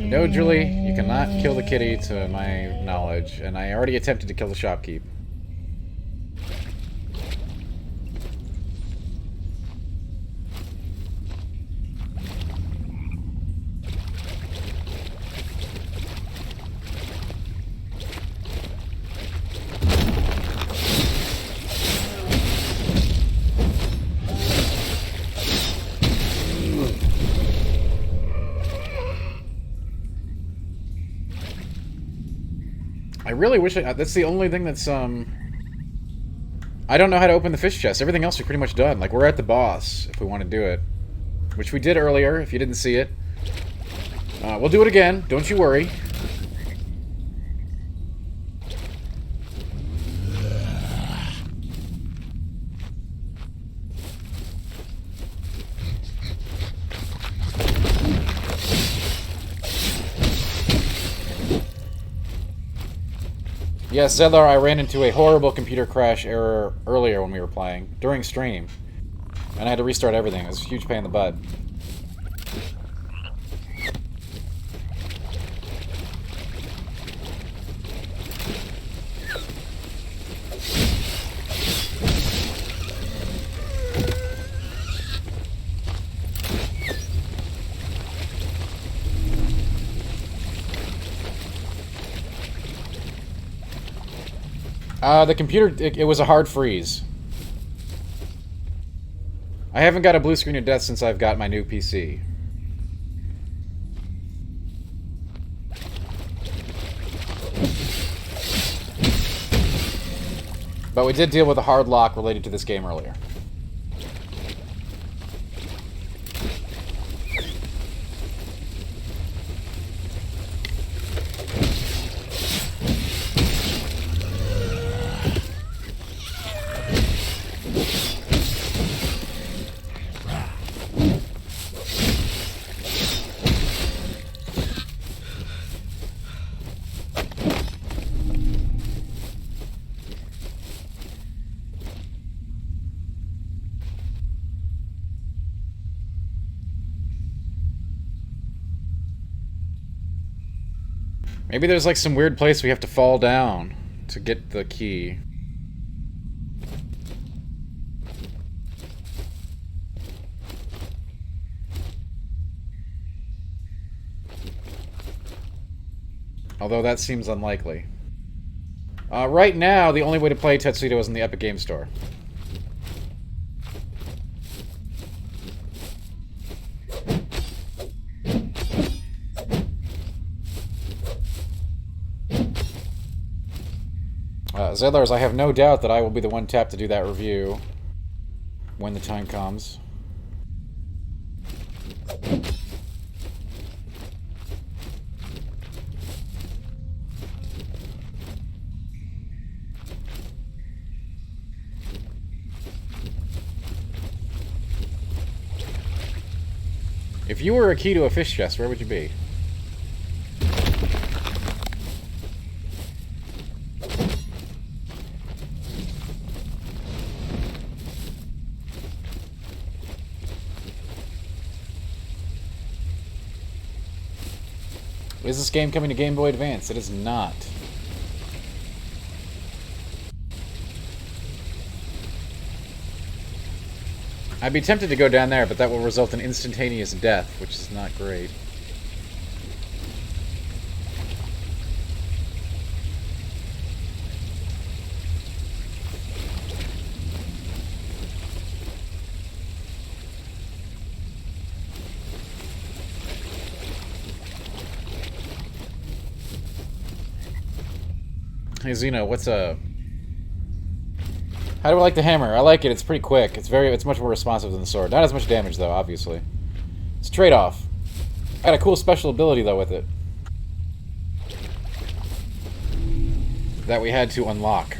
No, Julie, you cannot kill the kitty to my knowledge, and I already attempted to kill the shopkeep. I really wish that's the only thing that's, I don't know how to open the fish chest. Everything else is pretty much done. Like, we're at the boss, if we want to do it. Which we did earlier, if you didn't see it. We'll do it again, don't you worry. Yes, Zedlar, I ran into a horrible computer crash error earlier when we were playing, during stream. And I had to restart everything. It was a huge pain in the butt. The computer, it was a hard freeze. I haven't got a blue screen of death since I've got my new PC. But we did deal with a hard lock related to this game earlier. Maybe there's like some weird place we have to fall down to get the key. Although that seems unlikely. Right now, the only way to play Tetsudo is in the Epic Game Store. Zedlars, I have no doubt that I will be the one tapped to do that review when the time comes. If you were a key to a fish chest, where would you be? Is this game coming to Game Boy Advance? It is not. I'd be tempted to go down there, but that will result in instantaneous death, which is not great. Hey Xeno, what's up? How do I like the hammer? I like it. It's pretty quick. It's much more responsive than the sword. Not as much damage though, obviously. It's a trade-off. I got a cool special ability though with it that we had to unlock.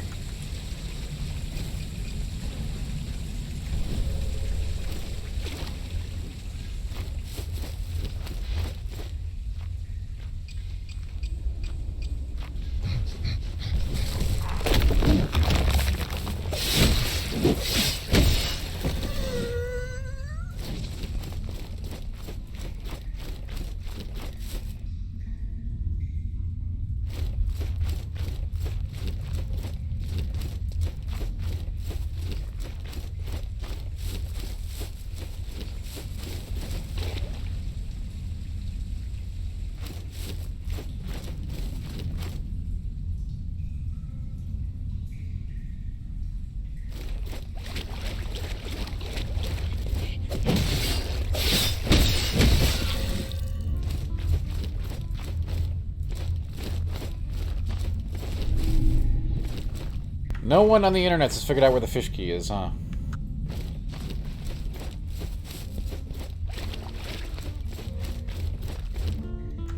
No one on the internet has figured out where the fish key is, huh?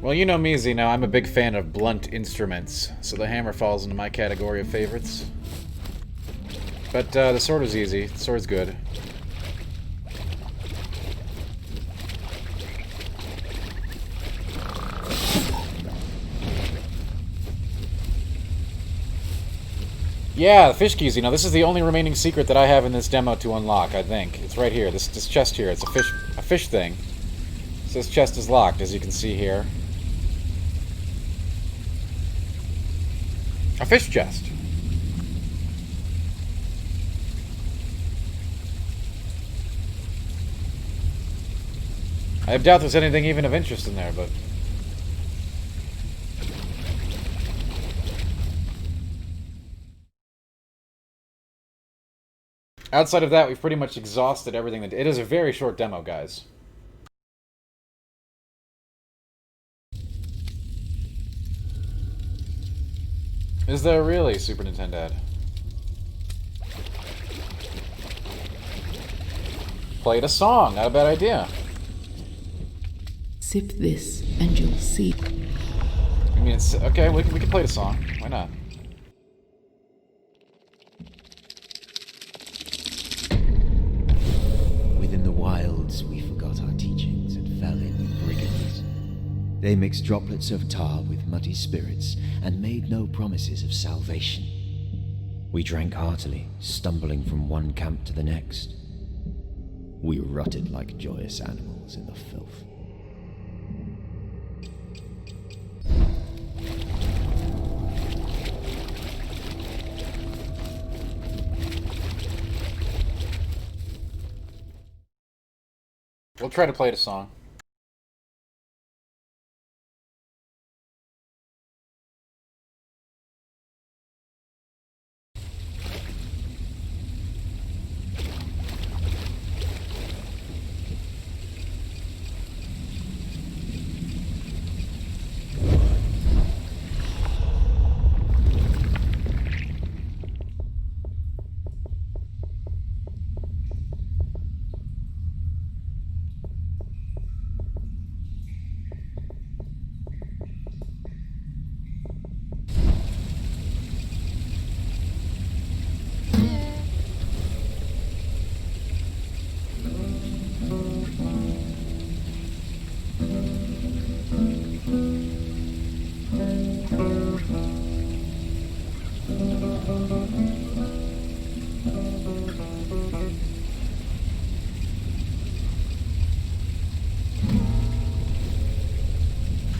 Well, you know me, Xeno. I'm a big fan of blunt instruments, so the hammer falls into my category of favorites. But the sword is easy. The sword's good. Yeah, the fish keys, you know, this is the only remaining secret that I have in this demo to unlock, I think. It's right here, this chest here. It's a fish thing. So this chest is locked, as you can see here. A fish chest. I doubt there's anything even of interest in there, but... outside of that, we've pretty much exhausted everything. It is a very short demo, guys. Is there really, Super Nintendo ad? Played a song, not a bad idea. Sip this, and you'll see. I mean, it's... okay, we can play the song. Why not? Within the wilds, we forgot our teachings and fell in with brigands. They mixed droplets of tar with muddy spirits and made no promises of salvation. We drank heartily, stumbling from one camp to the next. We rotted like joyous animals in the filth. We'll try to play the song.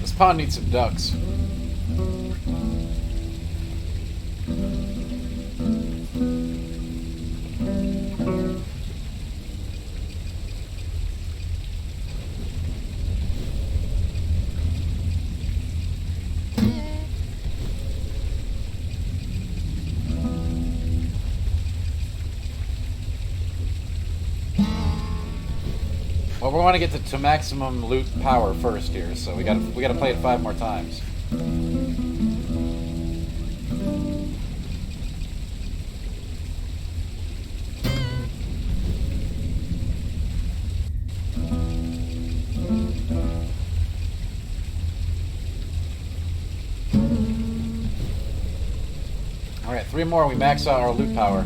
This pond needs some ducks. Well, we want to get to maximum loot power first here, so we gotta play it 5 more times. All right, 3 more. We max out our loot power.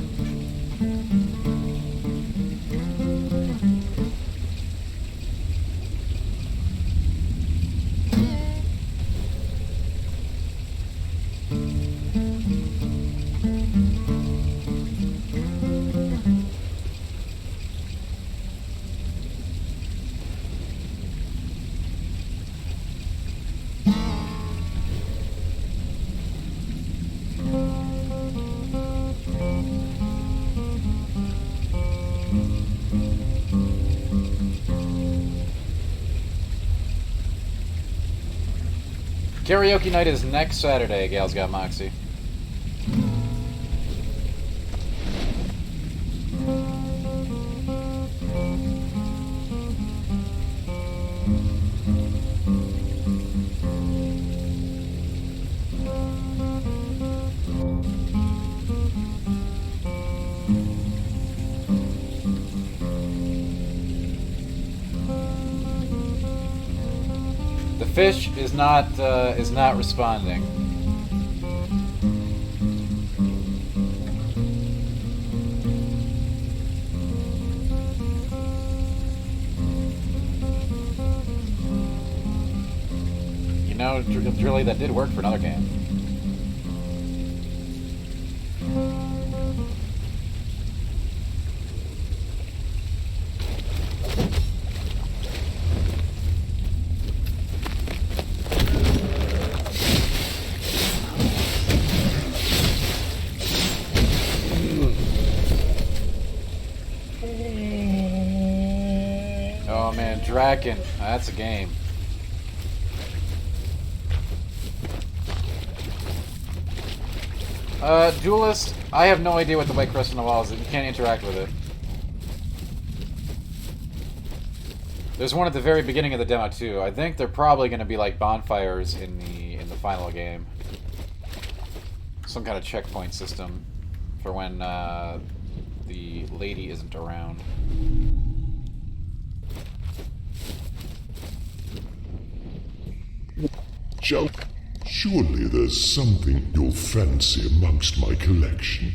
Karaoke night is next Saturday, Gal's Got Moxie. The fish is not responding. You know, really, that did work for another game. Oh man, Draken. That's a game. Duelist, I have no idea what the white crust on the wall is. You can't interact with it. There's one at the very beginning of the demo too. I think they're probably going to be like bonfires in the final game. Some kind of checkpoint system for when the lady isn't around. Joke. Surely there's something you'll fancy amongst my collection.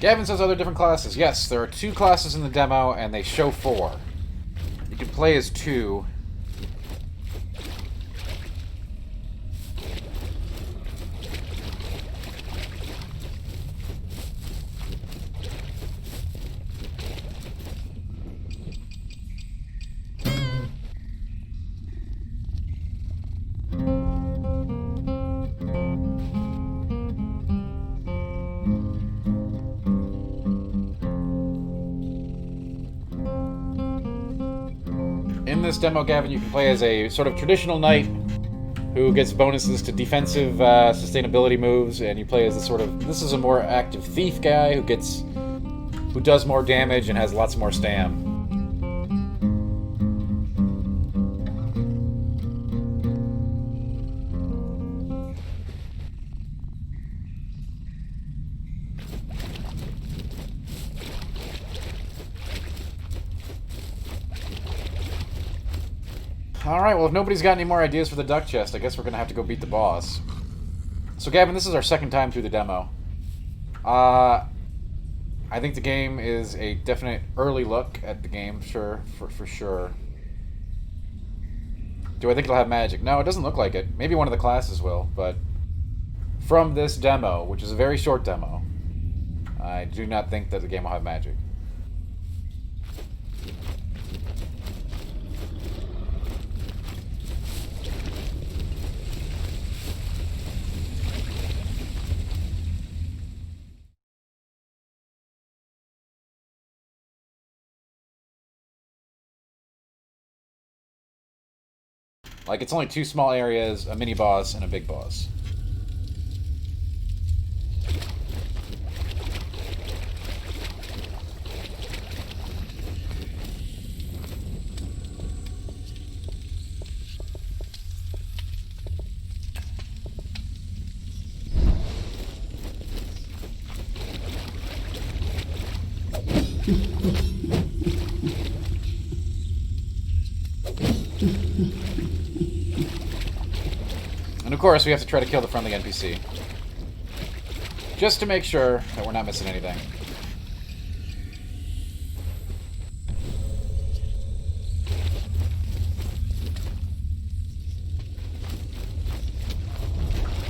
Gavin says other different classes. Yes, there are 2 classes in the demo, and they show 4. You can play as 2. In this demo, Gavin, you can play as a sort of traditional knight who gets bonuses to defensive sustainability moves, and you play as this is a more active thief guy who does more damage and has lots more stam. Alright, well, if nobody's got any more ideas for the duck chest, I guess we're gonna have to go beat the boss. So, Gavin, this is our second time through the demo. I think the game is a definite early look at the game, for sure. Do I think it'll have magic? No, it doesn't look like it. Maybe one of the classes will, but from this demo, which is a very short demo, I do not think that the game will have magic. Like, it's only two small areas, a mini-boss, and a big boss. And of course, we have to try to kill the friendly NPC. Just to make sure that we're not missing anything.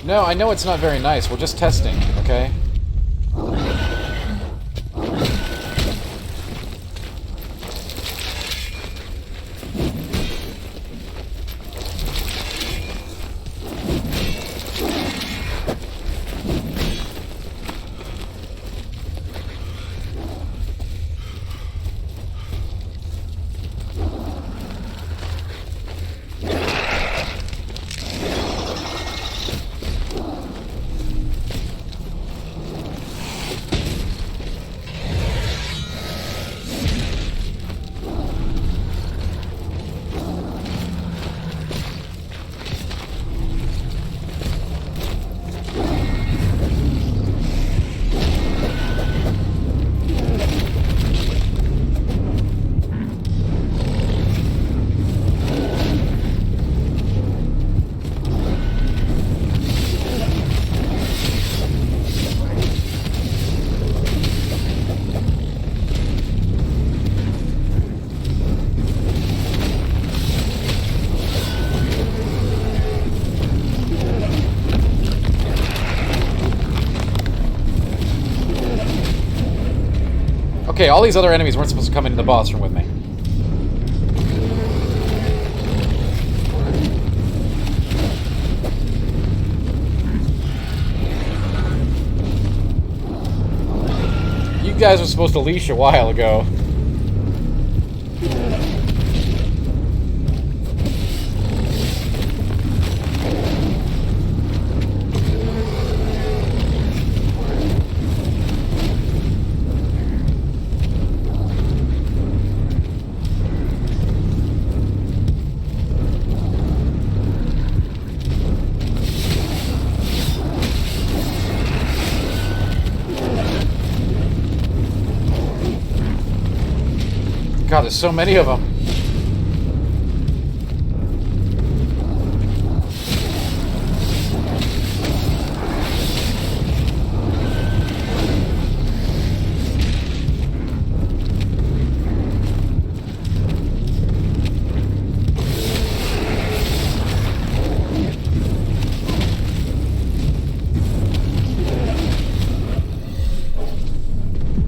No, I know it's not very nice. We're just testing, okay? Okay, all these other enemies weren't supposed to come into the boss room with me. You guys were supposed to leash a while ago. God, there's so many of them.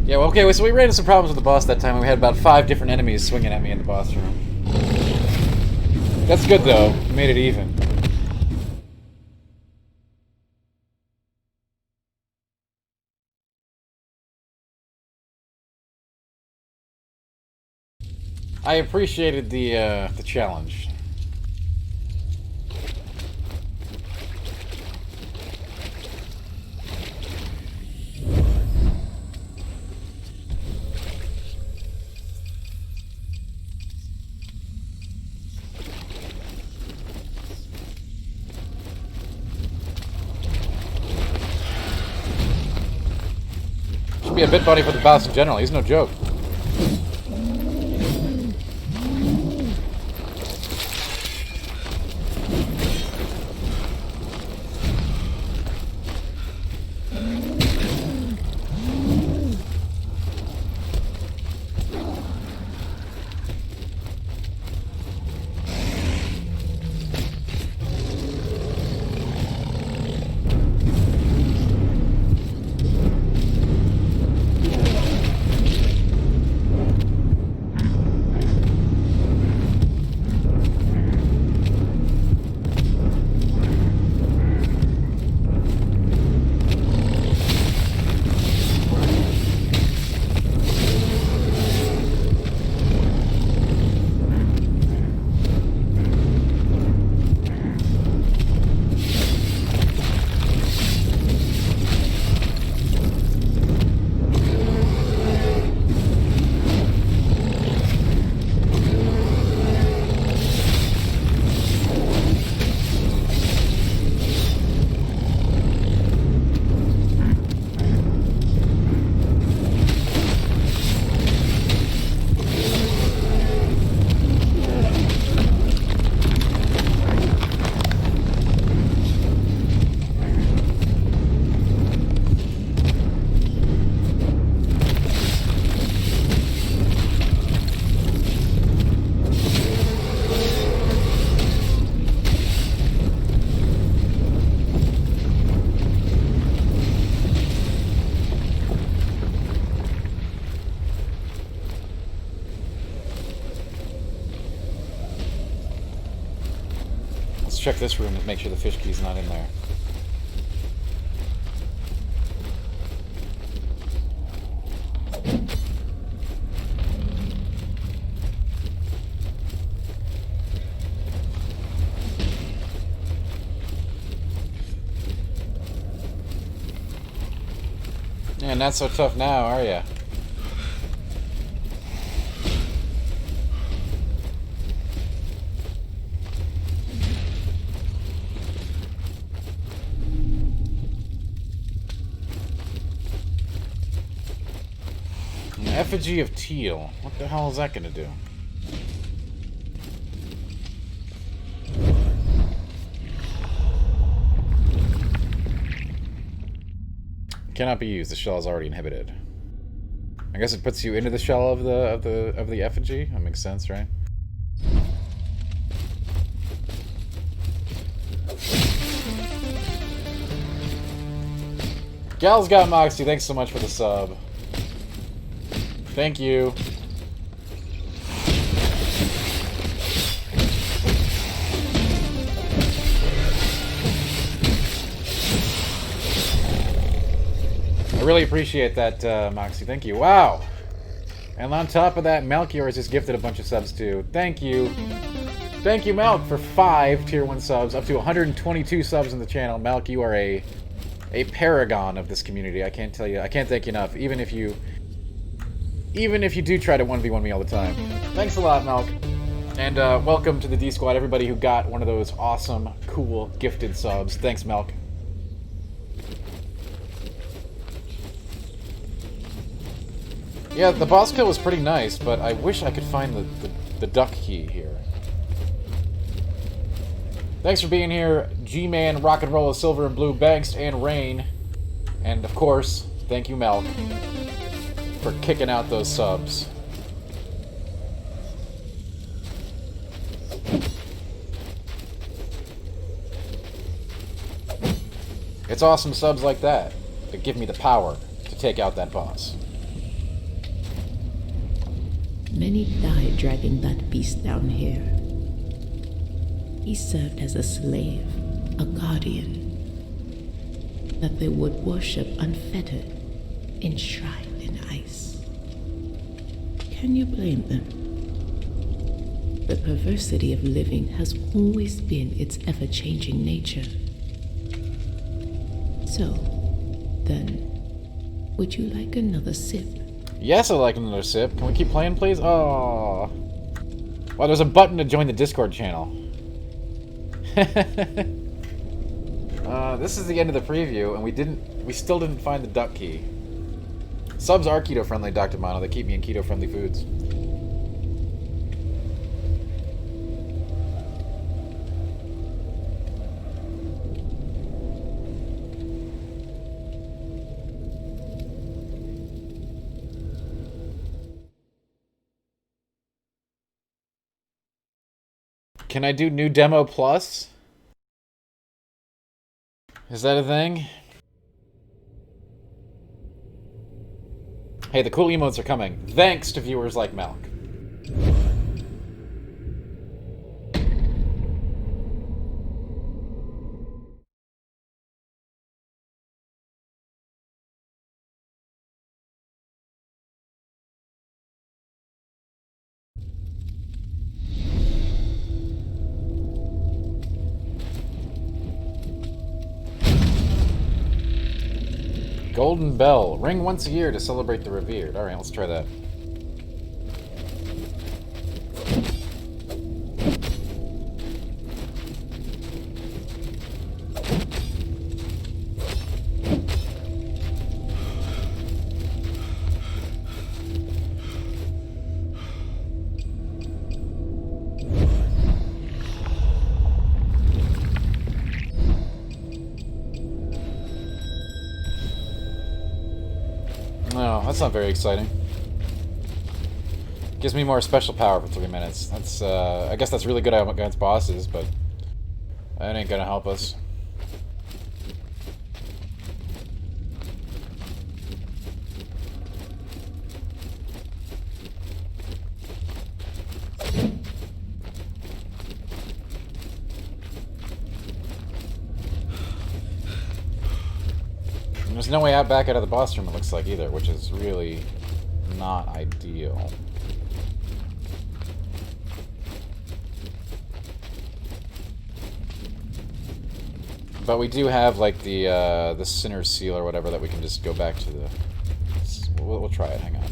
Yeah, well, okay, so we ran into some problems with the boss that time, and we had about 5 different enemies swinging at me in the boss room. That's good, though. We made it even. I appreciated the challenge. Should be a bit buddy for the boss in general. He's no joke. check this room and make sure the fish key's not in there. Yeah, not so tough now, are ya? An effigy of teal. What the hell is that gonna do? Cannot be used. The shell is already inhibited. I guess it puts you into the shell of the effigy. That makes sense, right? Gal's got Moxie. Thanks so much for the sub. Thank you. I really appreciate that, Moxie. Thank you. Wow. And on top of that, Melchior has just gifted a bunch of subs too. Thank you. Thank you, Melk, for 5 tier 1 subs, up to 122 subs in the channel. Melk, you are a paragon of this community. I can't tell you. I can't thank you enough. Even if you do try to 1v1 me all the time. Thanks a lot, Melk. And welcome to the D Squad, everybody who got one of those awesome, cool, gifted subs. Thanks, Melk. Yeah, the boss kill was pretty nice, but I wish I could find the duck key here. Thanks for being here, G-Man, Rock and Roll of Silver and Blue, Banks, and Rain. And, of course, thank you, Melk, for kicking out those subs. It's awesome subs like that that give me the power to take out that boss. Many died dragging that beast down here. He served as a slave, a guardian, that they would worship unfettered, enshrined in ice. Can you blame them? The perversity of living has always been its ever-changing nature. So, then, would you like another sip? Yes, I'd like another sip. Can we keep playing, please? Oh. Well, there's a button to join the Discord channel. This is the end of the preview, and we still didn't find the duck key. Subs are keto-friendly, Dr. Mono. They keep me in keto-friendly foods. Can I do new demo plus? Is that a thing? Hey, the cool emotes are coming. Thanks to viewers like Malk. Golden Bell. Ring once a year to celebrate the revered. Alright, let's try that. No, that's not very exciting. Gives me more special power for 3 minutes. That's, I guess that's really good against bosses, but that ain't gonna help us. There's no way out back out of the boss room, it looks like, either, which is really not ideal. But we do have, like, the Sinner's Seal or whatever that we can just go back to the... We'll try it, hang on.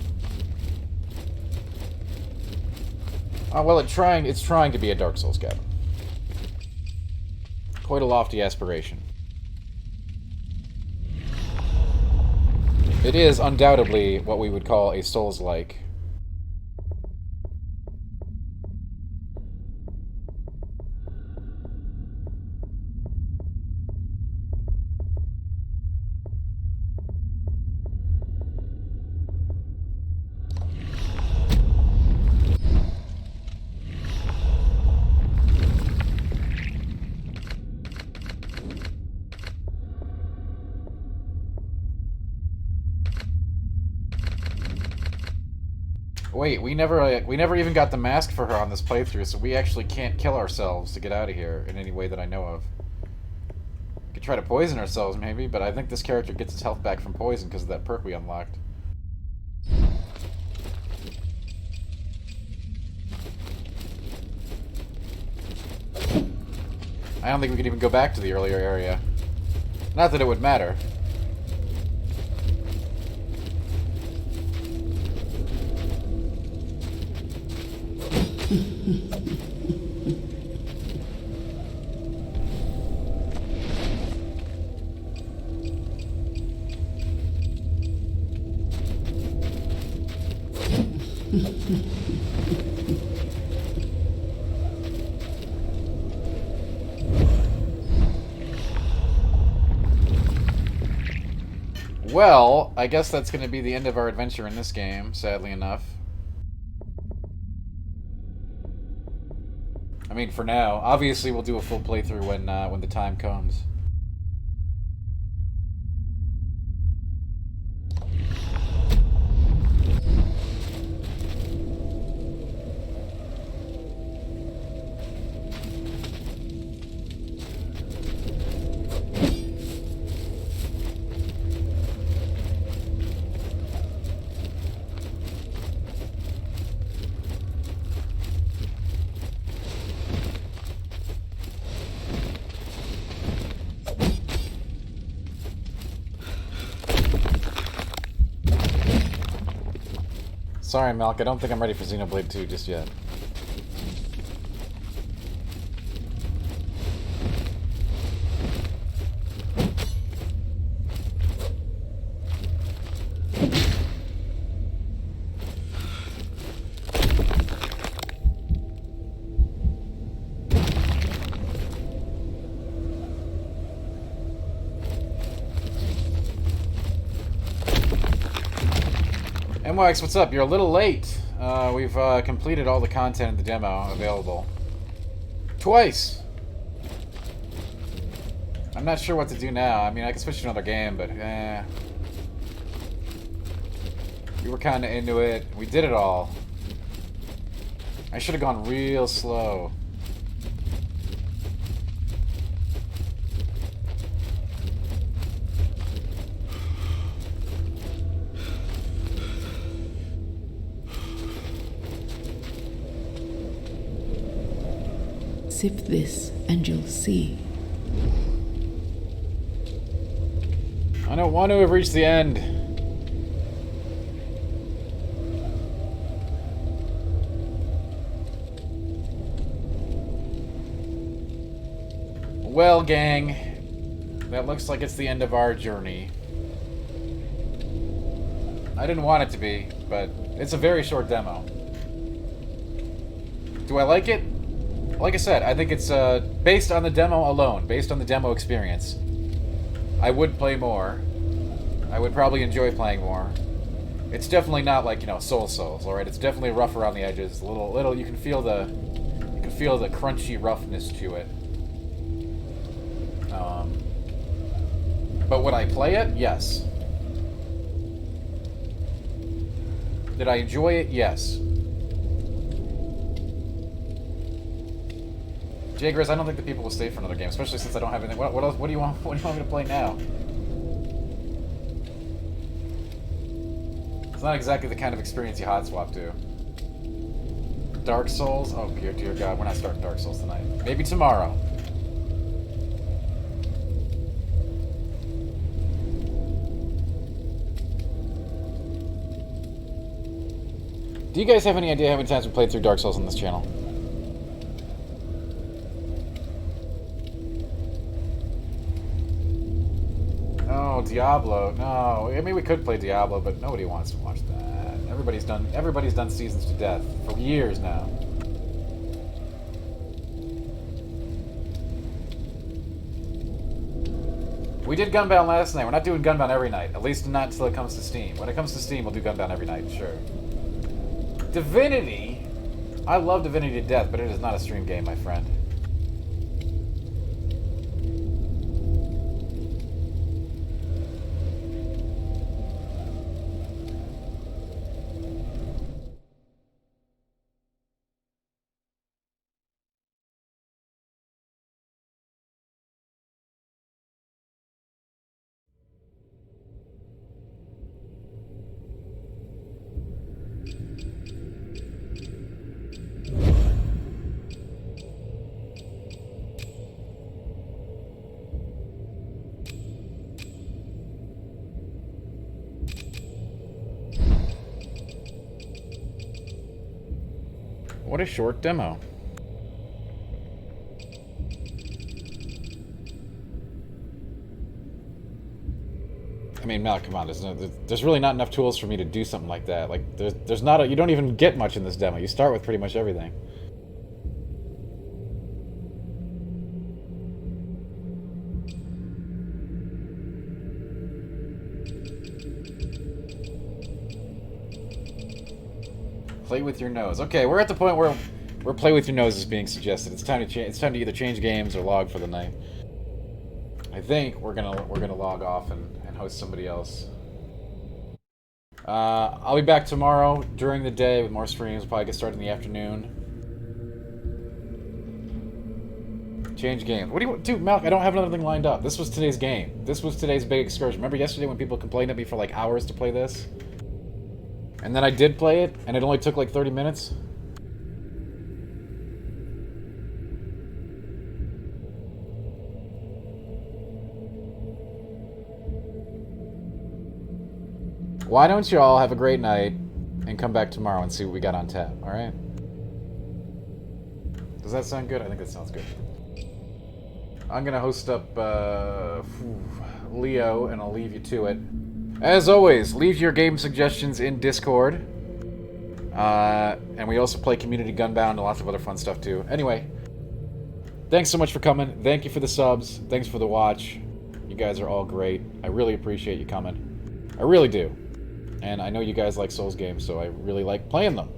Oh, well, it's trying to be a Dark Souls cabin. Quite a lofty aspiration. It is undoubtedly what we would call a Souls-like. Wait, we never even got the mask for her on this playthrough, so we actually can't kill ourselves to get out of here in any way that I know of. We could try to poison ourselves, maybe, but I think this character gets his health back from poison because of that perk we unlocked. I don't think we could even go back to the earlier area. Not that it would matter. Well, I guess that's going to be the end of our adventure in this game, sadly enough. I mean, for now. Obviously, we'll do a full playthrough when the time comes. Sorry, Malk, I don't think I'm ready for Xenoblade 2 just yet. MYX, what's up? You're a little late. We've completed all the content in the demo available. Twice! I'm not sure what to do now. I mean, I can switch to another game, but we were kind of into it. We did it all. I should have gone real slow. Sip this, and you'll see. I don't want to have reached the end. Well, gang, that looks like it's the end of our journey. I didn't want it to be, but it's a very short demo. Do I like it? Like I said, I think it's based on the demo alone, based on the demo experience. I would play more. I would probably enjoy playing more. It's definitely not like, you know, Souls, all right? It's definitely rough around the edges. A little. You can feel the crunchy roughness to it. But would I play it? Yes. Did I enjoy it? Yes. Jagris, I don't think the people will stay for another game, especially since I don't have anything. What else? What do you want? What do you want me to play now? It's not exactly the kind of experience you hot swap to. Dark Souls? Oh, dear God, we're not starting Dark Souls tonight. Maybe tomorrow. Do you guys have any idea how many times we played through Dark Souls on this channel? Oh, Diablo. No. I mean, we could play Diablo, but nobody wants to watch that. Everybody's done Seasons to Death for years now. We did Gunbound last night. We're not doing Gunbound every night. At least not until it comes to Steam. When it comes to Steam, we'll do Gunbound every night, sure. Divinity? I love Divinity to death, but it is not a stream game, my friend. What a short demo. I mean, Mal, come on. There's really not enough tools for me to do something like that. Like, there's not you don't even get much in this demo. You start with pretty much everything. Play with your nose. Okay, we're at the point where play with your nose is being suggested. It's time to change. It's time to either change games or log for the night. I think we're gonna log off and host somebody else. I'll be back tomorrow during the day with more streams. We'll probably get started in the afternoon. Change games. What do you want? Dude, Malk, I don't have another thing lined up. This was today's game. This was today's big excursion. Remember yesterday when people complained at me for like hours to play this? And then I did play it, and it only took like 30 minutes? Why don't you all have a great night and come back tomorrow and see what we got on tap, alright? Does that sound good? I think that sounds good. I'm gonna host up Leo, and I'll leave you to it. As always, leave your game suggestions in Discord. And we also play Community Gunbound and lots of other fun stuff too. Anyway, thanks so much for coming. Thank you for the subs. Thanks for the watch. You guys are all great. I really appreciate you coming. I really do. And I know you guys like Souls games, so I really like playing them.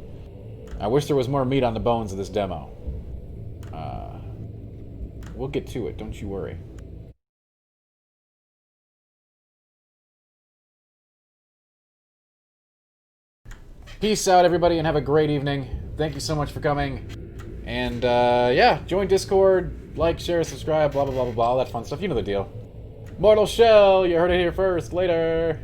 I wish there was more meat on the bones of this demo. We'll get to it, don't you worry. Peace out, everybody, and have a great evening. Thank you so much for coming. And, yeah, join Discord, like, share, subscribe, blah, blah, blah, blah, blah, all that fun stuff. You know the deal. Mortal Shell, you heard it here first. Later.